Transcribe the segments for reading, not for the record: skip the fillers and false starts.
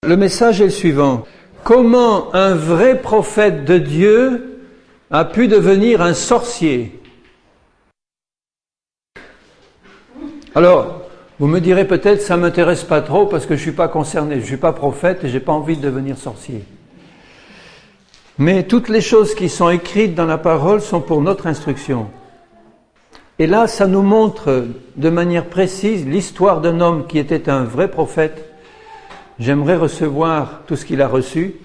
Le message est le suivant. Comment un vrai prophète de Dieu a pu devenir un sorcier? Alors, vous me direz peut-être, ça ne m'intéresse pas trop parce que je ne suis pas concerné, je ne suis pas prophète et je n'ai pas envie de devenir sorcier. Mais toutes les choses qui sont écrites dans la parole sont pour notre instruction. Et là, ça nous montre de manière précise l'histoire d'un homme qui était un vrai prophète. J'aimerais recevoir tout ce qu'il a reçu.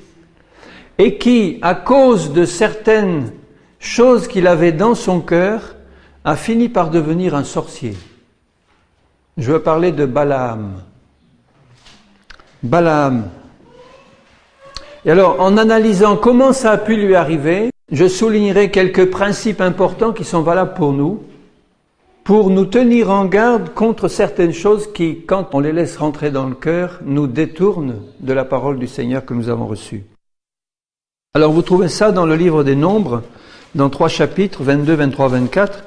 Et qui, à cause de certaines choses qu'il avait dans son cœur, a fini par devenir un sorcier. Je veux parler de Balaam. Balaam. Et alors, en analysant comment ça a pu lui arriver, je soulignerai quelques principes importants qui sont valables pour nous tenir en garde contre certaines choses qui, quand on les laisse rentrer dans le cœur, nous détournent de la parole du Seigneur que nous avons reçue. Alors, vous trouvez ça dans le livre des Nombres, dans 3 chapitres, 22, 23, 24.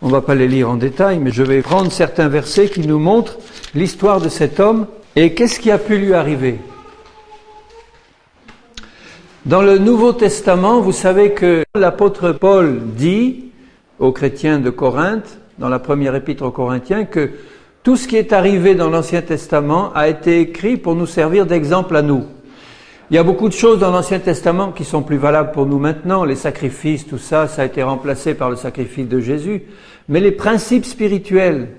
On ne va pas les lire en détail, mais je vais prendre certains versets qui nous montrent l'histoire de cet homme et qu'est-ce qui a pu lui arriver. Dans le Nouveau Testament, vous savez que l'apôtre Paul dit aux chrétiens de Corinthe, dans la première épître aux Corinthiens, que tout ce qui est arrivé dans l'Ancien Testament a été écrit pour nous servir d'exemple à nous. Il y a beaucoup de choses dans l'Ancien Testament qui sont plus valables pour nous maintenant, les sacrifices, tout ça, ça a été remplacé par le sacrifice de Jésus. Mais les principes spirituels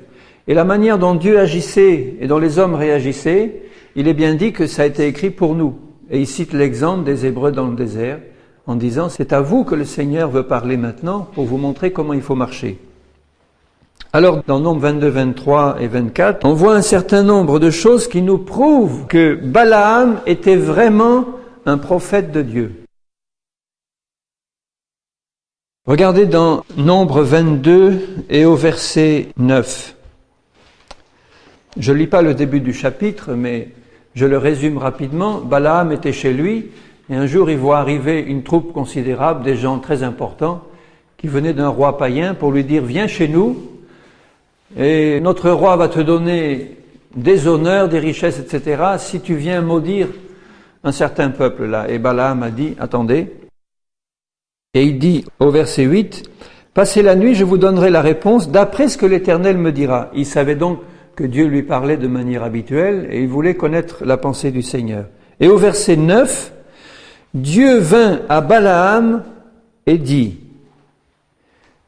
et la manière dont Dieu agissait et dont les hommes réagissaient, il est bien dit que ça a été écrit pour nous. Et il cite l'exemple des Hébreux dans le désert en disant « C'est à vous que le Seigneur veut parler maintenant pour vous montrer comment il faut marcher ». Alors, dans Nombres 22, 23 et 24, on voit un certain nombre de choses qui nous prouvent que Balaam était vraiment un prophète de Dieu. Regardez dans Nombres 22 et au verset 9. Je ne lis pas le début du chapitre, mais je le résume rapidement. Balaam était chez lui et un jour il voit arriver une troupe considérable, des gens très importants, qui venaient d'un roi païen pour lui dire « Viens chez nous ». Et notre roi va te donner des honneurs, des richesses, etc. si tu viens maudire un certain peuple là. Et Balaam a dit, attendez. Et il dit au verset 8, passez la nuit, je vous donnerai la réponse d'après ce que l'Éternel me dira. Il savait donc que Dieu lui parlait de manière habituelle et il voulait connaître la pensée du Seigneur. Et au verset 9, Dieu vint à Balaam et dit,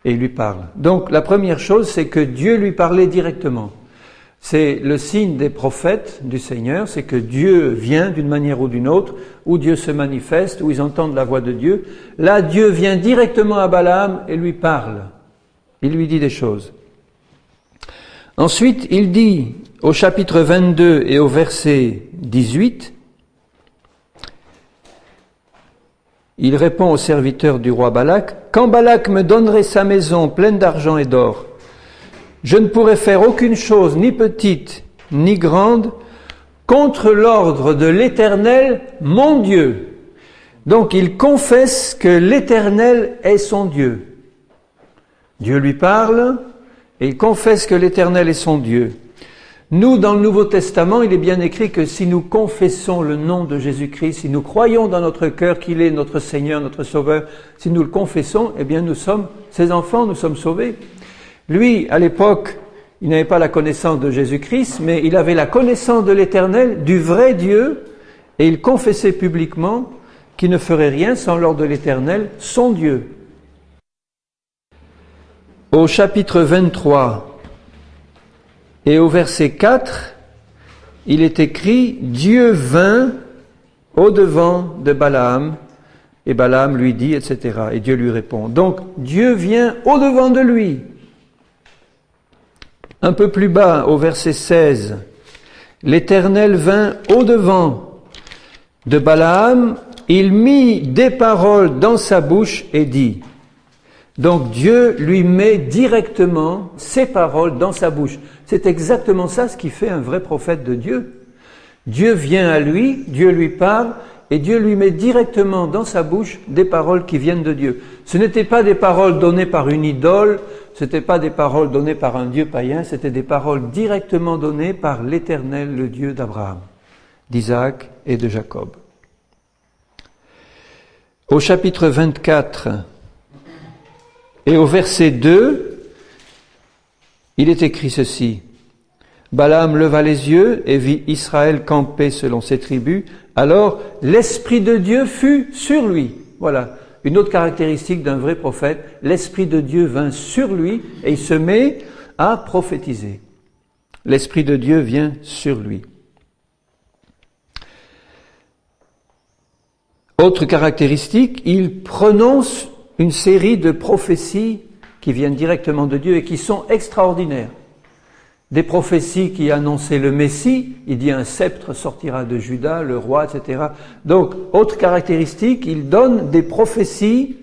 et il lui parle. Donc la première chose, c'est que Dieu lui parlait directement. C'est le signe des prophètes du Seigneur, c'est que Dieu vient d'une manière ou d'une autre, où Dieu se manifeste, où ils entendent la voix de Dieu. Là, Dieu vient directement à Balaam et lui parle. Il lui dit des choses. Ensuite, il dit au chapitre 22 et au verset 18, il répond au serviteur du roi Balak, « Quand Balak me donnerait sa maison pleine d'argent et d'or, je ne pourrais faire aucune chose, ni petite, ni grande, contre l'ordre de l'Éternel, mon Dieu. » Donc il confesse que l'Éternel est son Dieu. Dieu lui parle et il confesse que l'Éternel est son Dieu. Nous, dans le Nouveau Testament, il est bien écrit que si nous confessons le nom de Jésus-Christ, si nous croyons dans notre cœur qu'il est notre Seigneur, notre Sauveur, si nous le confessons, eh bien nous sommes ses enfants, nous sommes sauvés. Lui, à l'époque, il n'avait pas la connaissance de Jésus-Christ, mais il avait la connaissance de l'Éternel, du vrai Dieu, et il confessait publiquement qu'il ne ferait rien sans l'ordre de l'Éternel, son Dieu. Au chapitre 23, et au verset 4, il est écrit « Dieu vint au-devant de Balaam, et Balaam lui dit, etc. » Et Dieu lui répond. Donc, Dieu vient au-devant de lui. Un peu plus bas, au verset 16, « L'Éternel vint au-devant de Balaam, il mit des paroles dans sa bouche et dit. » Donc Dieu lui met directement ses paroles dans sa bouche. C'est exactement ça ce qui fait un vrai prophète de Dieu. Dieu vient à lui, Dieu lui parle, et Dieu lui met directement dans sa bouche des paroles qui viennent de Dieu. Ce n'étaient pas des paroles données par une idole, ce n'étaient pas des paroles données par un Dieu païen, c'était des paroles directement données par l'Éternel, le Dieu d'Abraham. d'Isaac et de Jacob. Au chapitre 24 et au verset 2, il est écrit ceci. Balaam leva les yeux et vit Israël camper selon ses tribus. Alors, l'Esprit de Dieu fut sur lui. Voilà, une autre caractéristique d'un vrai prophète. L'Esprit de Dieu vint sur lui et il se met à prophétiser. L'Esprit de Dieu vient sur lui. Autre caractéristique, il prononce une série de prophéties qui viennent directement de Dieu et qui sont extraordinaires. Des prophéties qui annonçaient le Messie, il dit un sceptre sortira de Juda, le roi, etc. Donc, autre caractéristique, il donne des prophéties,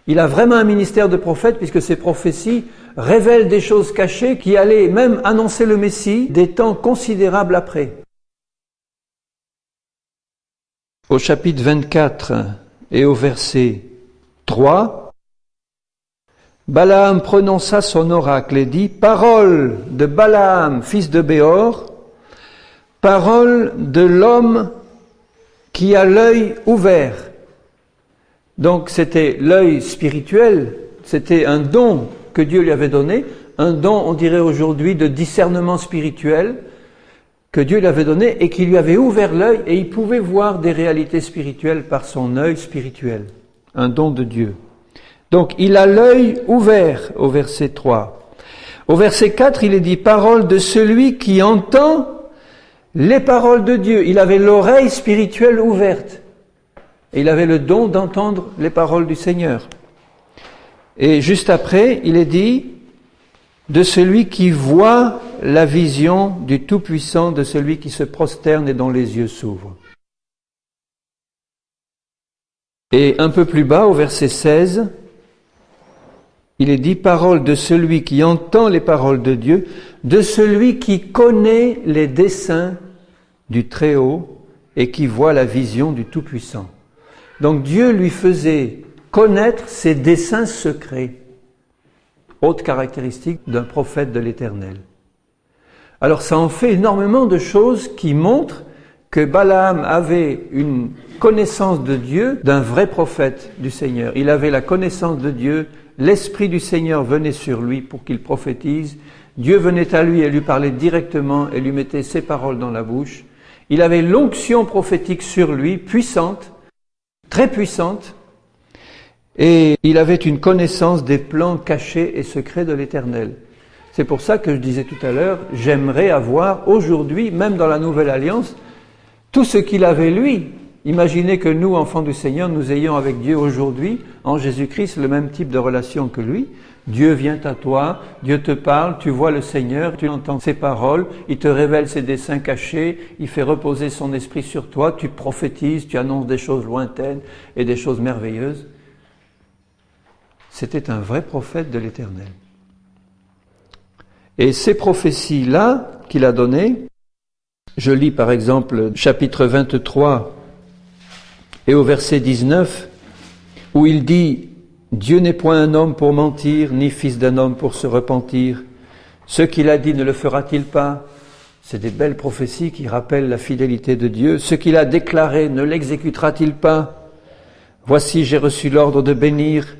il a vraiment un ministère de prophète puisque ces prophéties révèlent des choses cachées qui allaient même annoncer le Messie des temps considérables après. Au chapitre 24 et au verset 3, Balaam prononça son oracle et dit « Parole de Balaam, fils de Béor, parole de l'homme qui a l'œil ouvert. » Donc c'était l'œil spirituel, c'était un don que Dieu lui avait donné, un don, on dirait aujourd'hui, de discernement spirituel que Dieu lui avait donné et qui lui avait ouvert l'œil et il pouvait voir des réalités spirituelles par son œil spirituel, un don de Dieu. Donc, il a l'œil ouvert au verset 3. Au verset 4, il est dit « Parole de celui qui entend les paroles de Dieu ». Il avait l'oreille spirituelle ouverte. Et il avait le don d'entendre les paroles du Seigneur. Et juste après, il est dit « De celui qui voit la vision du Tout-Puissant, de celui qui se prosterne et dont les yeux s'ouvrent. » Et un peu plus bas, au verset 16, il est dit « Parole de celui qui entend les paroles de Dieu, de celui qui connaît les desseins du Très-Haut et qui voit la vision du Tout-Puissant. » Donc Dieu lui faisait connaître ses desseins secrets. Autre caractéristique d'un prophète de l'Éternel. Alors ça en fait énormément de choses qui montrent que Balaam avait une connaissance de Dieu d'un vrai prophète du Seigneur. Il avait la connaissance de Dieu. L'Esprit du Seigneur venait sur lui pour qu'il prophétise. Dieu venait à lui et lui parlait directement et lui mettait ses paroles dans la bouche. Il avait l'onction prophétique sur lui, puissante, très puissante, et il avait une connaissance des plans cachés et secrets de l'Éternel. C'est pour ça que je disais tout à l'heure, j'aimerais avoir aujourd'hui, même dans la Nouvelle Alliance, tout ce qu'il avait lui. Imaginez que nous, enfants du Seigneur, nous ayons avec Dieu aujourd'hui, en Jésus-Christ, le même type de relation que lui. Dieu vient à toi, Dieu te parle, tu vois le Seigneur, tu entends ses paroles, il te révèle ses desseins cachés, il fait reposer son esprit sur toi, tu prophétises, tu annonces des choses lointaines et des choses merveilleuses. C'était un vrai prophète de l'Éternel. Et ces prophéties-là qu'il a données, je lis par exemple chapitre 23 et au verset 19, où il dit « Dieu n'est point un homme pour mentir, ni fils d'un homme pour se repentir. Ce qu'il a dit ne le fera-t-il pas ?» C'est des belles prophéties qui rappellent la fidélité de Dieu. « Ce qu'il a déclaré ne l'exécutera-t-il pas ? Voici, j'ai reçu l'ordre de bénir.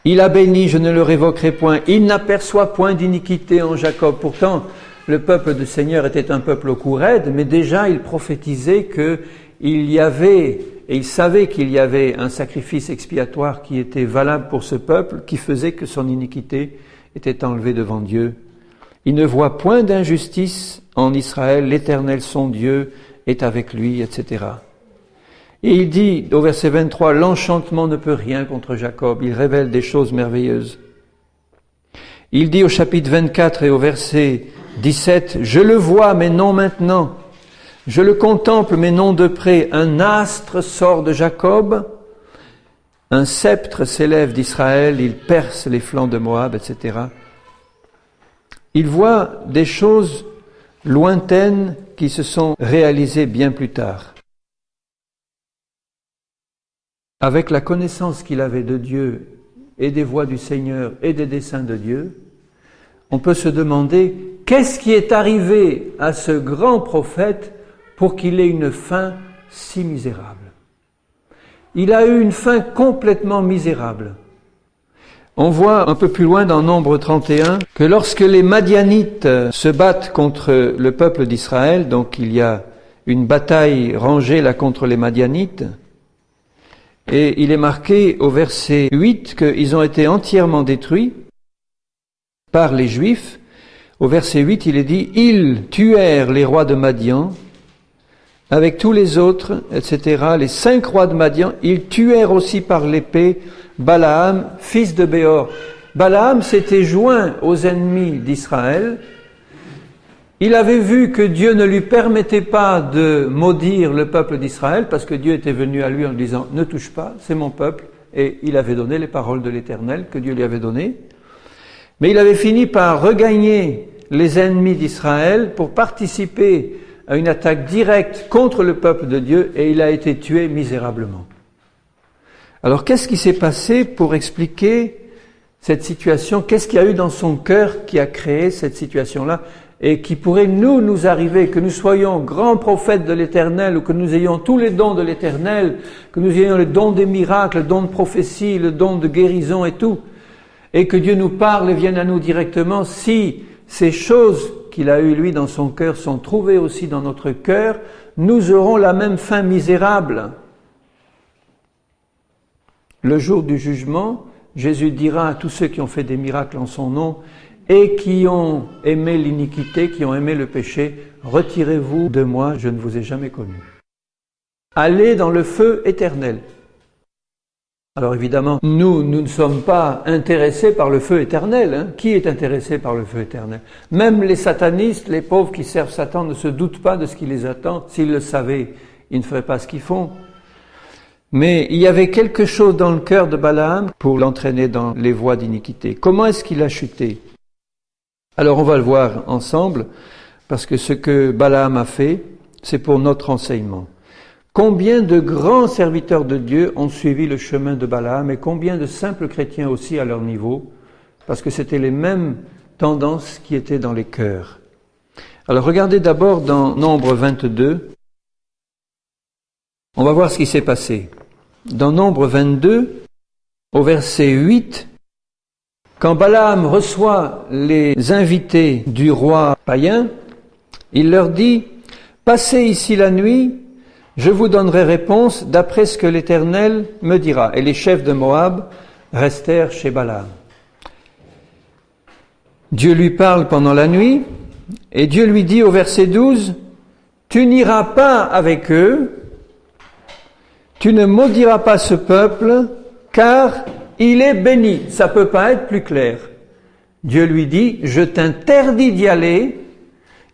Il a béni, je ne le révoquerai point. Il n'aperçoit point d'iniquité en Jacob. » Pourtant, le peuple du Seigneur était un peuple au cou raide, mais déjà il prophétisait qu'il y avait, et il savait qu'il y avait un sacrifice expiatoire qui était valable pour ce peuple, qui faisait que son iniquité était enlevée devant Dieu. Il ne voit point d'injustice en Israël, l'Éternel son Dieu est avec lui, etc. Et il dit au verset 23, l'enchantement ne peut rien contre Jacob, il révèle des choses merveilleuses. Il dit au chapitre 24 et au verset 17, je le vois mais non maintenant, je le contemple mais non de près, un astre sort de Jacob, un sceptre s'élève d'Israël, il perce les flancs de Moab, etc. Il voit des choses lointaines qui se sont réalisées bien plus tard. Avec la connaissance qu'il avait de Dieu et des voies du Seigneur et des desseins de Dieu, on peut se demander qu'est-ce qui est arrivé à ce grand prophète pour qu'il ait une fin si misérable. Il a eu une fin complètement misérable. On voit un peu plus loin dans Nombre 31 que lorsque les Madianites se battent contre le peuple d'Israël, donc il y a une bataille rangée là contre les Madianites, et il est marqué au verset 8 qu'ils ont été entièrement détruits par les Juifs. Au verset 8, il est dit « Ils tuèrent les rois de Madian, avec tous les autres, etc. Les 5 rois de Madian, ils tuèrent aussi par l'épée Balaam, fils de Béor. » Balaam s'était joint aux ennemis d'Israël. Il avait vu que Dieu ne lui permettait pas de maudire le peuple d'Israël parce que Dieu était venu à lui en disant « Ne touche pas, c'est mon peuple ». Et il avait donné les paroles de l'Éternel que Dieu lui avait données. Mais il avait fini par regagner les ennemis d'Israël pour participer à une attaque directe contre le peuple de Dieu et il a été tué misérablement. Alors qu'est-ce qui s'est passé pour expliquer cette situation? Qu'est-ce qu'il y a eu dans son cœur qui a créé cette situation-là et qui pourrait nous arriver, que nous soyons grands prophètes de l'Éternel ou que nous ayons tous les dons de l'Éternel, que nous ayons le don des miracles, le don de prophétie, le don de guérison et tout, et que Dieu nous parle et vienne à nous directement, si ces choses qu'il a eues lui dans son cœur sont trouvées aussi dans notre cœur, nous aurons la même fin misérable. Le jour du jugement, Jésus dira à tous ceux qui ont fait des miracles en son nom et qui ont aimé l'iniquité, qui ont aimé le péché, retirez-vous de moi, je ne vous ai jamais connu. Allez dans le feu éternel. Alors évidemment, nous ne sommes pas intéressés par le feu éternel. Hein. Qui est intéressé par le feu éternel? Même les satanistes, les pauvres qui servent Satan, ne se doutent pas de ce qui les attend. S'ils le savaient, ils ne feraient pas ce qu'ils font. Mais il y avait quelque chose dans le cœur de Balaam pour l'entraîner dans les voies d'iniquité. Comment est-ce qu'il a chuté? Alors on va le voir ensemble, parce que ce que Balaam a fait, c'est pour notre enseignement. Combien de grands serviteurs de Dieu ont suivi le chemin de Balaam et combien de simples chrétiens aussi à leur niveau, parce que c'était les mêmes tendances qui étaient dans les cœurs. Alors regardez d'abord dans Nombre 22, on va voir ce qui s'est passé. Dans Nombre 22, au verset 8, quand Balaam reçoit les invités du roi païen, il leur dit « Passez ici la nuit, je vous donnerai réponse d'après ce que l'Éternel me dira. » Et les chefs de Moab restèrent chez Balaam. Dieu lui parle pendant la nuit, et Dieu lui dit au verset 12 « Tu n'iras pas avec eux, tu ne maudiras pas ce peuple, car il est béni. » Ça peut pas être plus clair. Dieu lui dit « Je t'interdis d'y aller,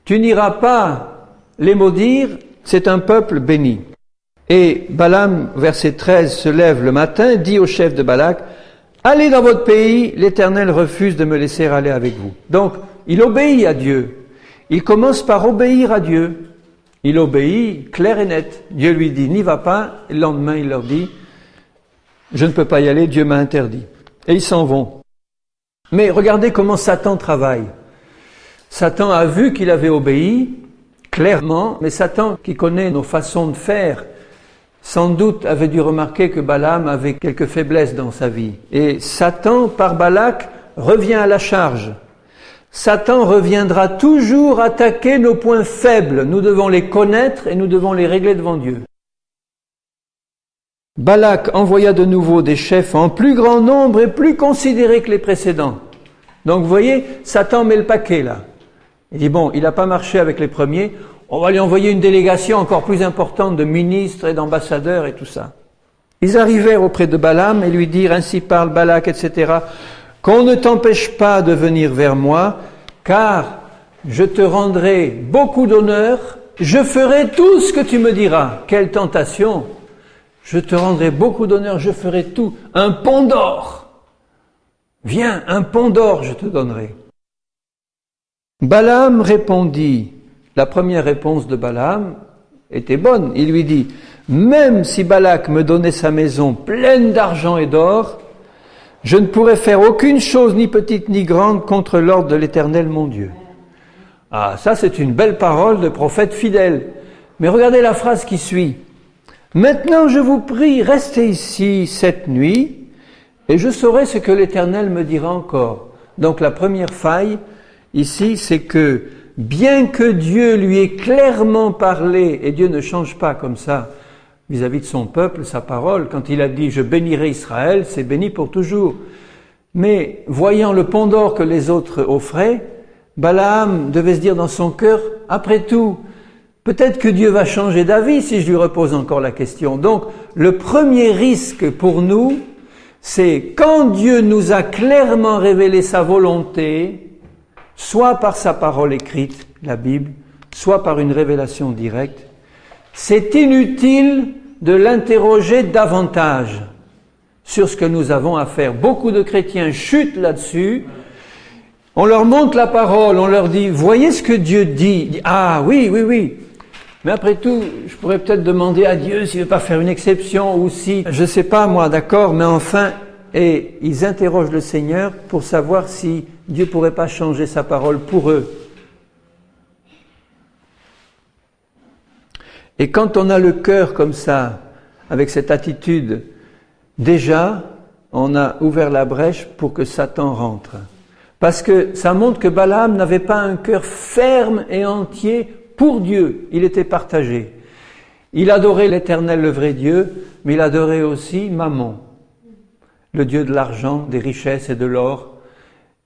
tu n'iras pas les maudire, c'est un peuple béni. » Et Balaam, verset 13, se lève le matin, dit au chef de Balak « Allez dans votre pays, l'Éternel refuse de me laisser aller avec vous. » Donc, il obéit à Dieu. Il commence par obéir à Dieu. Il obéit clair et net. Dieu lui dit « N'y va pas. » Le lendemain, il leur dit « Je ne peux pas y aller, Dieu m'a interdit. » Et ils s'en vont. Mais regardez comment Satan travaille. Satan a vu qu'il avait obéi, clairement, mais Satan, qui connaît nos façons de faire, sans doute avait dû remarquer que Balaam avait quelques faiblesses dans sa vie. Et Satan, par Balak, revient à la charge. Satan reviendra toujours attaquer nos points faibles. Nous devons les connaître et nous devons les régler devant Dieu. Balak envoya de nouveau des chefs en plus grand nombre et plus considérés que les précédents. Donc vous voyez, Satan met le paquet là. Il dit bon, il n'a pas marché avec les premiers, on va lui envoyer une délégation encore plus importante de ministres et d'ambassadeurs et tout ça. Ils arrivèrent auprès de Balaam et lui dirent, ainsi parle Balak, etc., qu'on ne t'empêche pas de venir vers moi, car je te rendrai beaucoup d'honneur, je ferai tout ce que tu me diras. Quelle tentation! Je te rendrai beaucoup d'honneur, je ferai tout. Un pont d'or! Viens, un pont d'or je te donnerai. Balaam répondit, la première réponse de Balaam était bonne. Il lui dit, même si Balak me donnait sa maison pleine d'argent et d'or, je ne pourrais faire aucune chose, ni petite ni grande, contre l'ordre de l'Éternel mon Dieu. Ah, ça c'est une belle parole de prophète fidèle. Mais regardez la phrase qui suit. Maintenant, je vous prie, restez ici cette nuit, et je saurai ce que l'Éternel me dira encore. Donc la première faille, ici, c'est que, bien que Dieu lui ait clairement parlé, et Dieu ne change pas comme ça, vis-à-vis de son peuple, sa parole, quand il a dit « je bénirai Israël », c'est béni pour toujours. Mais, voyant le pont d'or que les autres offraient, Balaam devait se dire dans son cœur, après tout, peut-être que Dieu va changer d'avis si je lui repose encore la question. Donc, le premier risque pour nous, c'est quand Dieu nous a clairement révélé sa volonté, soit par sa parole écrite, la Bible, soit par une révélation directe, c'est inutile de l'interroger davantage sur ce que nous avons à faire. Beaucoup de chrétiens chutent là-dessus. On leur montre la parole, on leur dit, voyez ce que Dieu dit. Ah oui, oui, oui. Mais après tout, je pourrais peut-être demander à Dieu s'il ne veut pas faire une exception ou si, je ne sais pas moi, d'accord, mais enfin, et ils interrogent le Seigneur pour savoir si Dieu ne pourrait pas changer sa parole pour eux. Et quand on a le cœur comme ça, avec cette attitude, déjà, on a ouvert la brèche pour que Satan rentre. Parce que ça montre que Balaam n'avait pas un cœur ferme et entier pour Dieu. Il était partagé. Il adorait l'Éternel, le vrai Dieu, mais il adorait aussi Mammon, le Dieu de l'argent, des richesses et de l'or.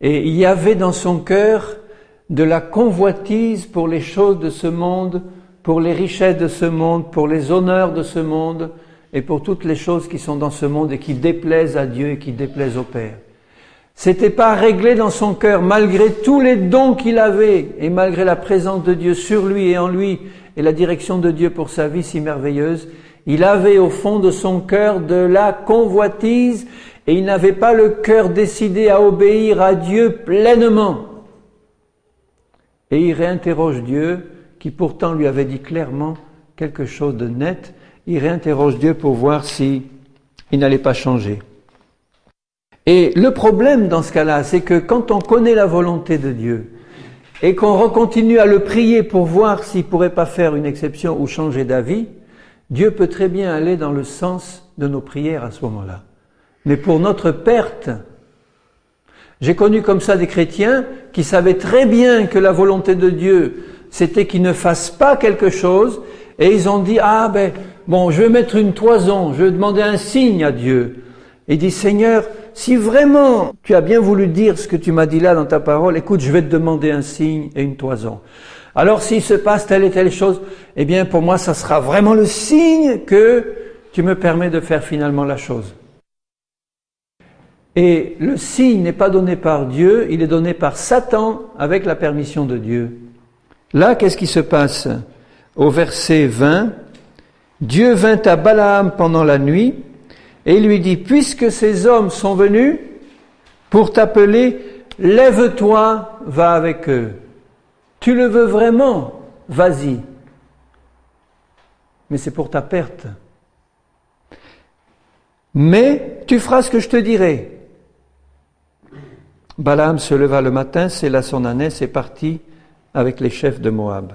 Et il y avait dans son cœur de la convoitise pour les choses de ce monde, pour les richesses de ce monde, pour les honneurs de ce monde, et pour toutes les choses qui sont dans ce monde et qui déplaisent à Dieu et qui déplaisent au Père. C'était pas réglé dans son cœur, malgré tous les dons qu'il avait, et malgré la présence de Dieu sur lui et en lui, et la direction de Dieu pour sa vie si merveilleuse, il avait au fond de son cœur de la convoitise, et il n'avait pas le cœur décidé à obéir à Dieu pleinement. Et il réinterroge Dieu, qui pourtant lui avait dit clairement quelque chose de net. Il réinterroge Dieu pour voir si il n'allait pas changer. Et le problème dans ce cas-là, c'est que quand on connaît la volonté de Dieu et qu'on recontinue à le prier pour voir s'il ne pourrait pas faire une exception ou changer d'avis, Dieu peut très bien aller dans le sens de nos prières à ce moment-là. Mais pour notre perte, j'ai connu comme ça des chrétiens qui savaient très bien que la volonté de Dieu, c'était qu'ils ne fassent pas quelque chose, et ils ont dit, je vais mettre une toison, je vais demander un signe à Dieu. Et il dit, Seigneur, si vraiment tu as bien voulu dire ce que tu m'as dit là dans ta parole, écoute, je vais te demander un signe et une toison. Alors s'il se passe telle et telle chose, eh bien pour moi ça sera vraiment le signe que tu me permets de faire finalement la chose. Et le signe n'est pas donné par Dieu, il est donné par Satan avec la permission de Dieu. Là, qu'est-ce qui se passe? Au verset 20, Dieu vint à Balaam pendant la nuit et il lui dit, puisque ces hommes sont venus pour t'appeler, lève-toi, va avec eux. Tu le veux vraiment? Vas-y. Mais c'est pour ta perte. Mais tu feras ce que je te dirai. Balaam se leva le matin, sella son ânesse et partit avec les chefs de Moab.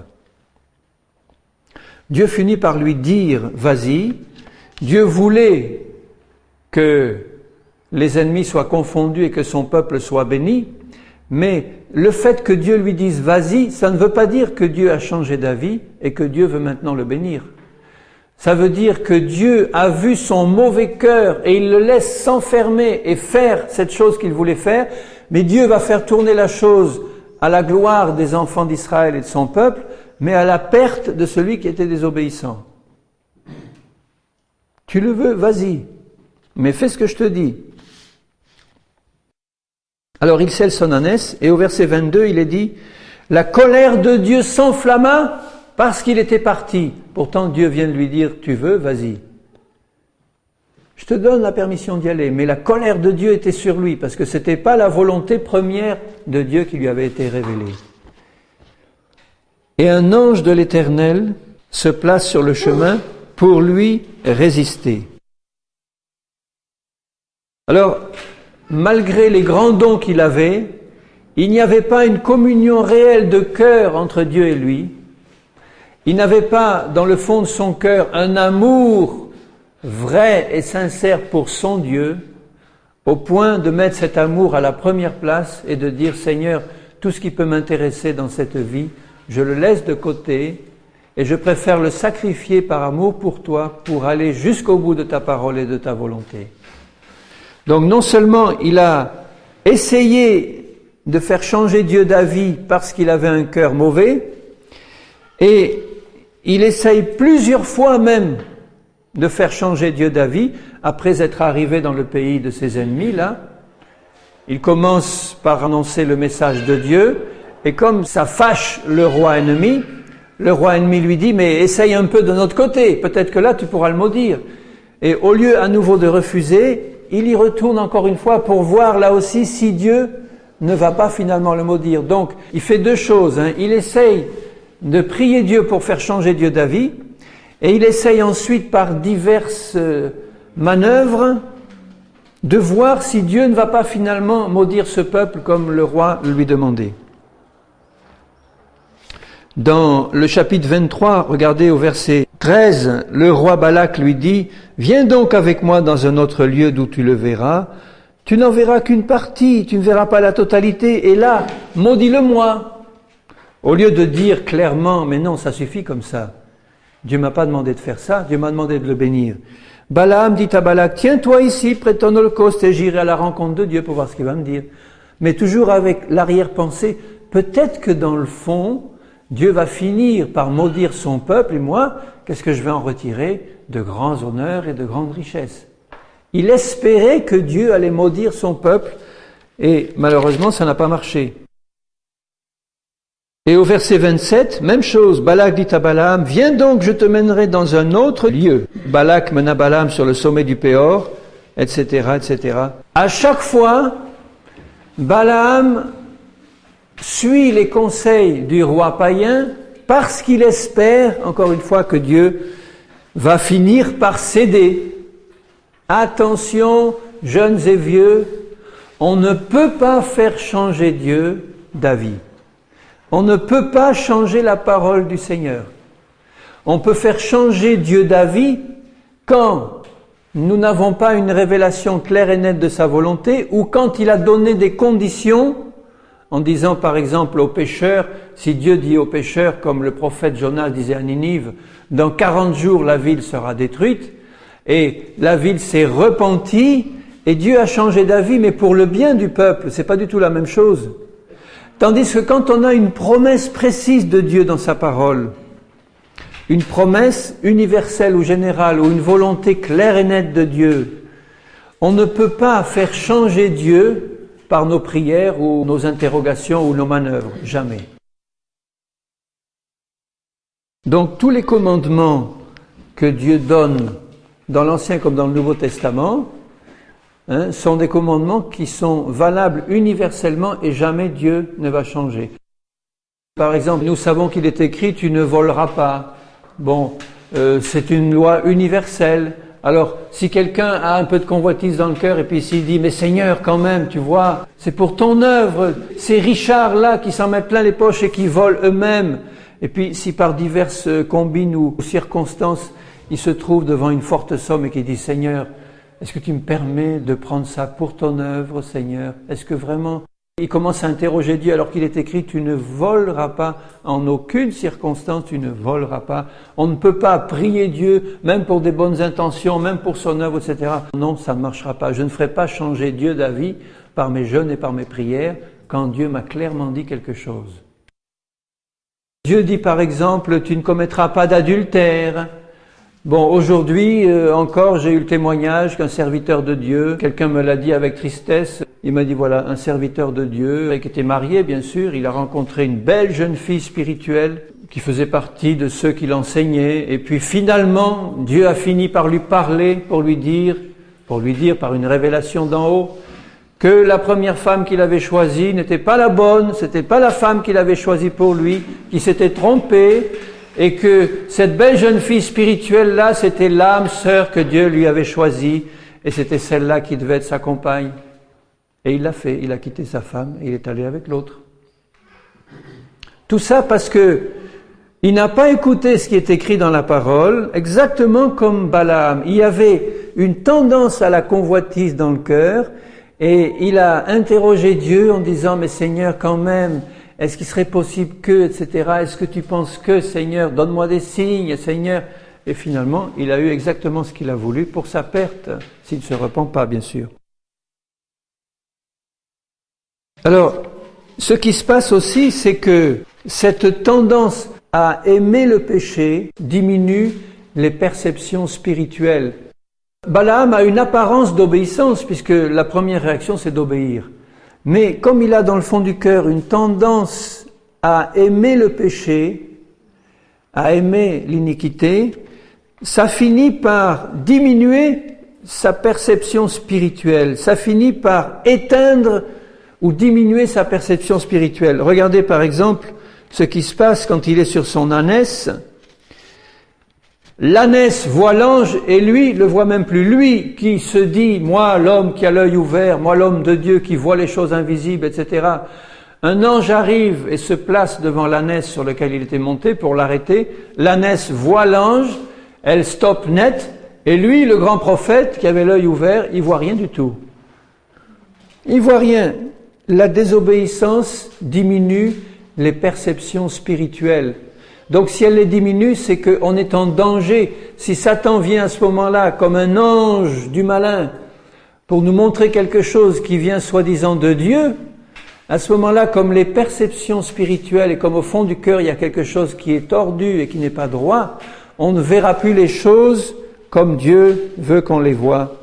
Dieu finit par lui dire, vas-y. Dieu voulait que les ennemis soient confondus et que son peuple soit béni, mais le fait que Dieu lui dise, vas-y, ça ne veut pas dire que Dieu a changé d'avis et que Dieu veut maintenant le bénir. Ça veut dire que Dieu a vu son mauvais cœur et il le laisse s'enfermer et faire cette chose qu'il voulait faire, mais Dieu va faire tourner la chose à la gloire des enfants d'Israël et de son peuple, mais à la perte de celui qui était désobéissant. Tu le veux, vas-y, mais fais ce que je te dis. Alors il scelle son ânesse, et au verset 22, il est dit, la colère de Dieu s'enflamma parce qu'il était parti. Pourtant Dieu vient de lui dire, tu veux, vas-y. Je te donne la permission d'y aller, mais la colère de Dieu était sur lui, parce que ce n'était pas la volonté première de Dieu qui lui avait été révélée. Et un ange de l'Éternel se place sur le chemin pour lui résister. Alors, malgré les grands dons qu'il avait, il n'y avait pas une communion réelle de cœur entre Dieu et lui. Il n'avait pas, dans le fond de son cœur, un amour vrai et sincère pour son Dieu, au point de mettre cet amour à la première place et de dire, Seigneur, tout ce qui peut m'intéresser dans cette vie, je le laisse de côté et je préfère le sacrifier par amour pour toi pour aller jusqu'au bout de ta parole et de ta volonté. Donc non seulement il a essayé de faire changer Dieu d'avis parce qu'il avait un cœur mauvais, et il essaye plusieurs fois même de faire changer Dieu d'avis après être arrivé dans le pays de ses ennemis là. Il commence par annoncer le message de Dieu, et comme ça fâche le roi ennemi lui dit, mais essaye un peu de notre côté, peut-être que là tu pourras le maudire. Et au lieu à nouveau de refuser, il y retourne encore une fois pour voir là aussi si Dieu ne va pas finalement le maudire. Donc il fait deux choses, il essaye de prier Dieu pour faire changer Dieu d'avis, et il essaye ensuite par diverses manœuvres de voir si Dieu ne va pas finalement maudire ce peuple comme le roi lui demandait. Dans le chapitre 23, regardez au verset 13, le roi Balak lui dit, « Viens donc avec moi dans un autre lieu d'où tu le verras. Tu n'en verras qu'une partie, tu ne verras pas la totalité, et là, maudis-le-moi. » Au lieu de dire clairement, « Mais non, ça suffit comme ça. Dieu m'a pas demandé de faire ça, Dieu m'a demandé de le bénir. » Balaam dit à Balak, « Tiens-toi ici près de ton holocauste et j'irai à la rencontre de Dieu pour voir ce qu'il va me dire. » Mais toujours avec l'arrière-pensée, peut-être que dans le fond, Dieu va finir par maudire son peuple, et moi, qu'est-ce que je vais en retirer? De grands honneurs et de grandes richesses. Il espérait que Dieu allait maudire son peuple, et malheureusement, ça n'a pas marché. Et au verset 27, même chose, Balak dit à Balaam, « Viens donc, je te mènerai dans un autre lieu. » Balak mena Balaam sur le sommet du Péor, etc., etc. À chaque fois, Balaam suit les conseils du roi païen parce qu'il espère, encore une fois, que Dieu va finir par céder. Attention, jeunes et vieux, on ne peut pas faire changer Dieu d'avis. On ne peut pas changer la parole du Seigneur. On peut faire changer Dieu d'avis quand nous n'avons pas une révélation claire et nette de sa volonté, ou quand il a donné des conditions en disant par exemple aux pécheurs, si Dieu dit aux pécheurs, comme le prophète Jonas disait à Ninive, dans 40 jours la ville sera détruite, et la ville s'est repentie, et Dieu a changé d'avis, mais pour le bien du peuple, c'est pas du tout la même chose. Tandis que quand on a une promesse précise de Dieu dans sa parole, une promesse universelle ou générale, ou une volonté claire et nette de Dieu, on ne peut pas faire changer Dieu par nos prières ou nos interrogations ou nos manœuvres, jamais. Donc tous les commandements que Dieu donne dans l'Ancien comme dans le Nouveau Testament sont des commandements qui sont valables universellement et jamais Dieu ne va changer. Par exemple, nous savons qu'il est écrit « tu ne voleras pas ». Bon, c'est une loi universelle. Alors, si quelqu'un a un peu de convoitise dans le cœur et puis s'il dit « mais Seigneur, quand même, tu vois, c'est pour ton œuvre, ces richards-là qui s'en mettent plein les poches et qui volent eux-mêmes ». Et puis, si par diverses combines ou circonstances, il se trouve devant une forte somme et qu'il dit « Seigneur, est-ce que tu me permets de prendre ça pour ton œuvre, Seigneur? Est-ce que vraiment… » Il commence à interroger Dieu alors qu'il est écrit « Tu ne voleras pas, en aucune circonstance tu ne voleras pas. » On ne peut pas prier Dieu, même pour des bonnes intentions, même pour son œuvre, etc. Non, ça ne marchera pas. Je ne ferai pas changer Dieu d'avis par mes jeûnes et par mes prières quand Dieu m'a clairement dit quelque chose. Dieu dit par exemple « Tu ne commettras pas d'adultère ». Bon, aujourd'hui encore, j'ai eu le témoignage qu'un serviteur de Dieu, quelqu'un me l'a dit avec tristesse, il m'a dit voilà, un serviteur de Dieu, qui était marié bien sûr, il a rencontré une belle jeune fille spirituelle qui faisait partie de ceux qui l'enseignaient, et puis finalement, Dieu a fini par lui parler, pour lui dire par une révélation d'en haut, que la première femme qu'il avait choisie n'était pas la bonne, c'était pas la femme qu'il avait choisie pour lui, qu'il s'était trompé, et que cette belle jeune fille spirituelle-là, c'était l'âme sœur que Dieu lui avait choisie, et c'était celle-là qui devait être sa compagne. Et il l'a fait, il a quitté sa femme, et il est allé avec l'autre. Tout ça parce que Il n'a pas écouté ce qui est écrit dans la parole, exactement comme Balaam. Il y avait une tendance à la convoitise dans le cœur, et il a interrogé Dieu en disant, mais Seigneur, quand même, est-ce qu'il serait possible que, etc. Est-ce que tu penses que, Seigneur, donne-moi des signes, Seigneur. Et finalement, il a eu exactement ce qu'il a voulu pour sa perte, s'il ne se repent pas, bien sûr. Alors, ce qui se passe aussi, c'est que cette tendance à aimer le péché diminue les perceptions spirituelles. Balaam a une apparence d'obéissance, puisque la première réaction, c'est d'obéir. Mais comme il a dans le fond du cœur une tendance à aimer le péché, à aimer l'iniquité, ça finit par diminuer sa perception spirituelle, ça finit par éteindre ou diminuer sa perception spirituelle. Regardez par exemple ce qui se passe quand il est sur son ânesse. L'ânesse voit l'ange et lui le voit même plus. Lui qui se dit, moi l'homme qui a l'œil ouvert, moi l'homme de Dieu qui voit les choses invisibles, etc. Un ange arrive et se place devant l'ânesse sur lequel il était monté pour l'arrêter. L'ânesse voit l'ange, elle stoppe net, et lui, le grand prophète qui avait l'œil ouvert, il voit rien du tout. Il voit rien. La désobéissance diminue les perceptions spirituelles. Donc si elle les diminue, c'est qu'on est en danger. Si Satan vient à ce moment-là comme un ange du malin pour nous montrer quelque chose qui vient soi-disant de Dieu, à ce moment-là, comme les perceptions spirituelles et comme au fond du cœur il y a quelque chose qui est tordu et qui n'est pas droit, on ne verra plus les choses comme Dieu veut qu'on les voie.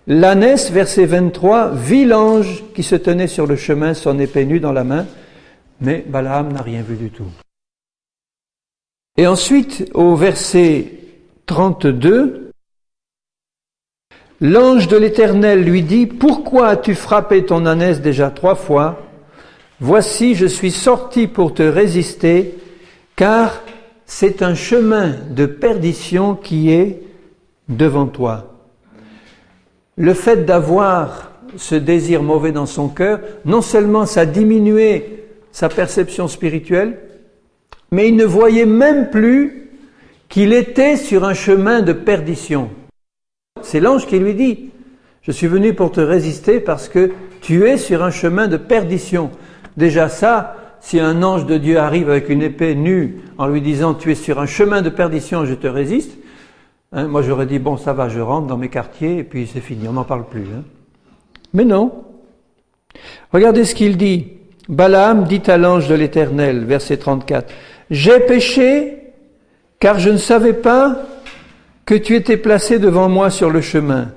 L'ânesse, verset 23, vit l'ange qui se tenait sur le chemin, son épée nue dans la main, mais Balaam n'a rien vu du tout. Et ensuite, au verset 32, l'ange de l'Éternel lui dit, « Pourquoi as-tu frappé ton ânesse déjà 3 fois ? Voici, je suis sorti pour te résister, car c'est un chemin de perdition qui est devant toi. » Le fait d'avoir ce désir mauvais dans son cœur, non seulement ça diminuait sa perception spirituelle, mais il ne voyait même plus qu'il était sur un chemin de perdition. C'est l'ange qui lui dit, « Je suis venu pour te résister parce que tu es sur un chemin de perdition. » Déjà ça, si un ange de Dieu arrive avec une épée nue en lui disant « Tu es sur un chemin de perdition, je te résiste », moi j'aurais dit « Bon, ça va, je rentre dans mes quartiers et puis c'est fini, on n'en parle plus. » Mais non. Regardez ce qu'il dit. Balaam dit à l'ange de l'Éternel, verset 34, « J'ai péché, car je ne savais pas que tu étais placé devant moi sur le chemin.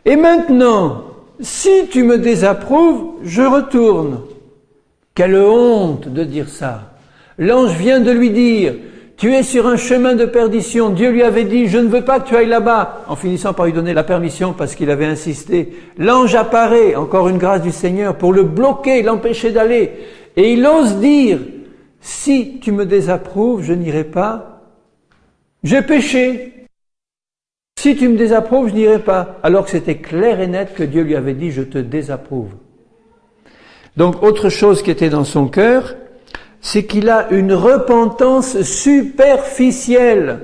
Et maintenant, si tu me désapprouves, je retourne. » Quelle honte de dire ça. L'ange vient de lui dire, tu es sur un chemin de perdition. Dieu lui avait dit, je ne veux pas que tu ailles là-bas, en finissant par lui donner la permission parce qu'il avait insisté. L'ange apparaît, encore une grâce du Seigneur, pour le bloquer, l'empêcher d'aller. Et il ose dire, si tu me désapprouves, je n'irai pas. J'ai péché. Si tu me désapprouves, je n'irai pas. Alors que c'était clair et net que Dieu lui avait dit, je te désapprouve. Donc, autre chose qui était dans son cœur, c'est qu'il a une repentance superficielle.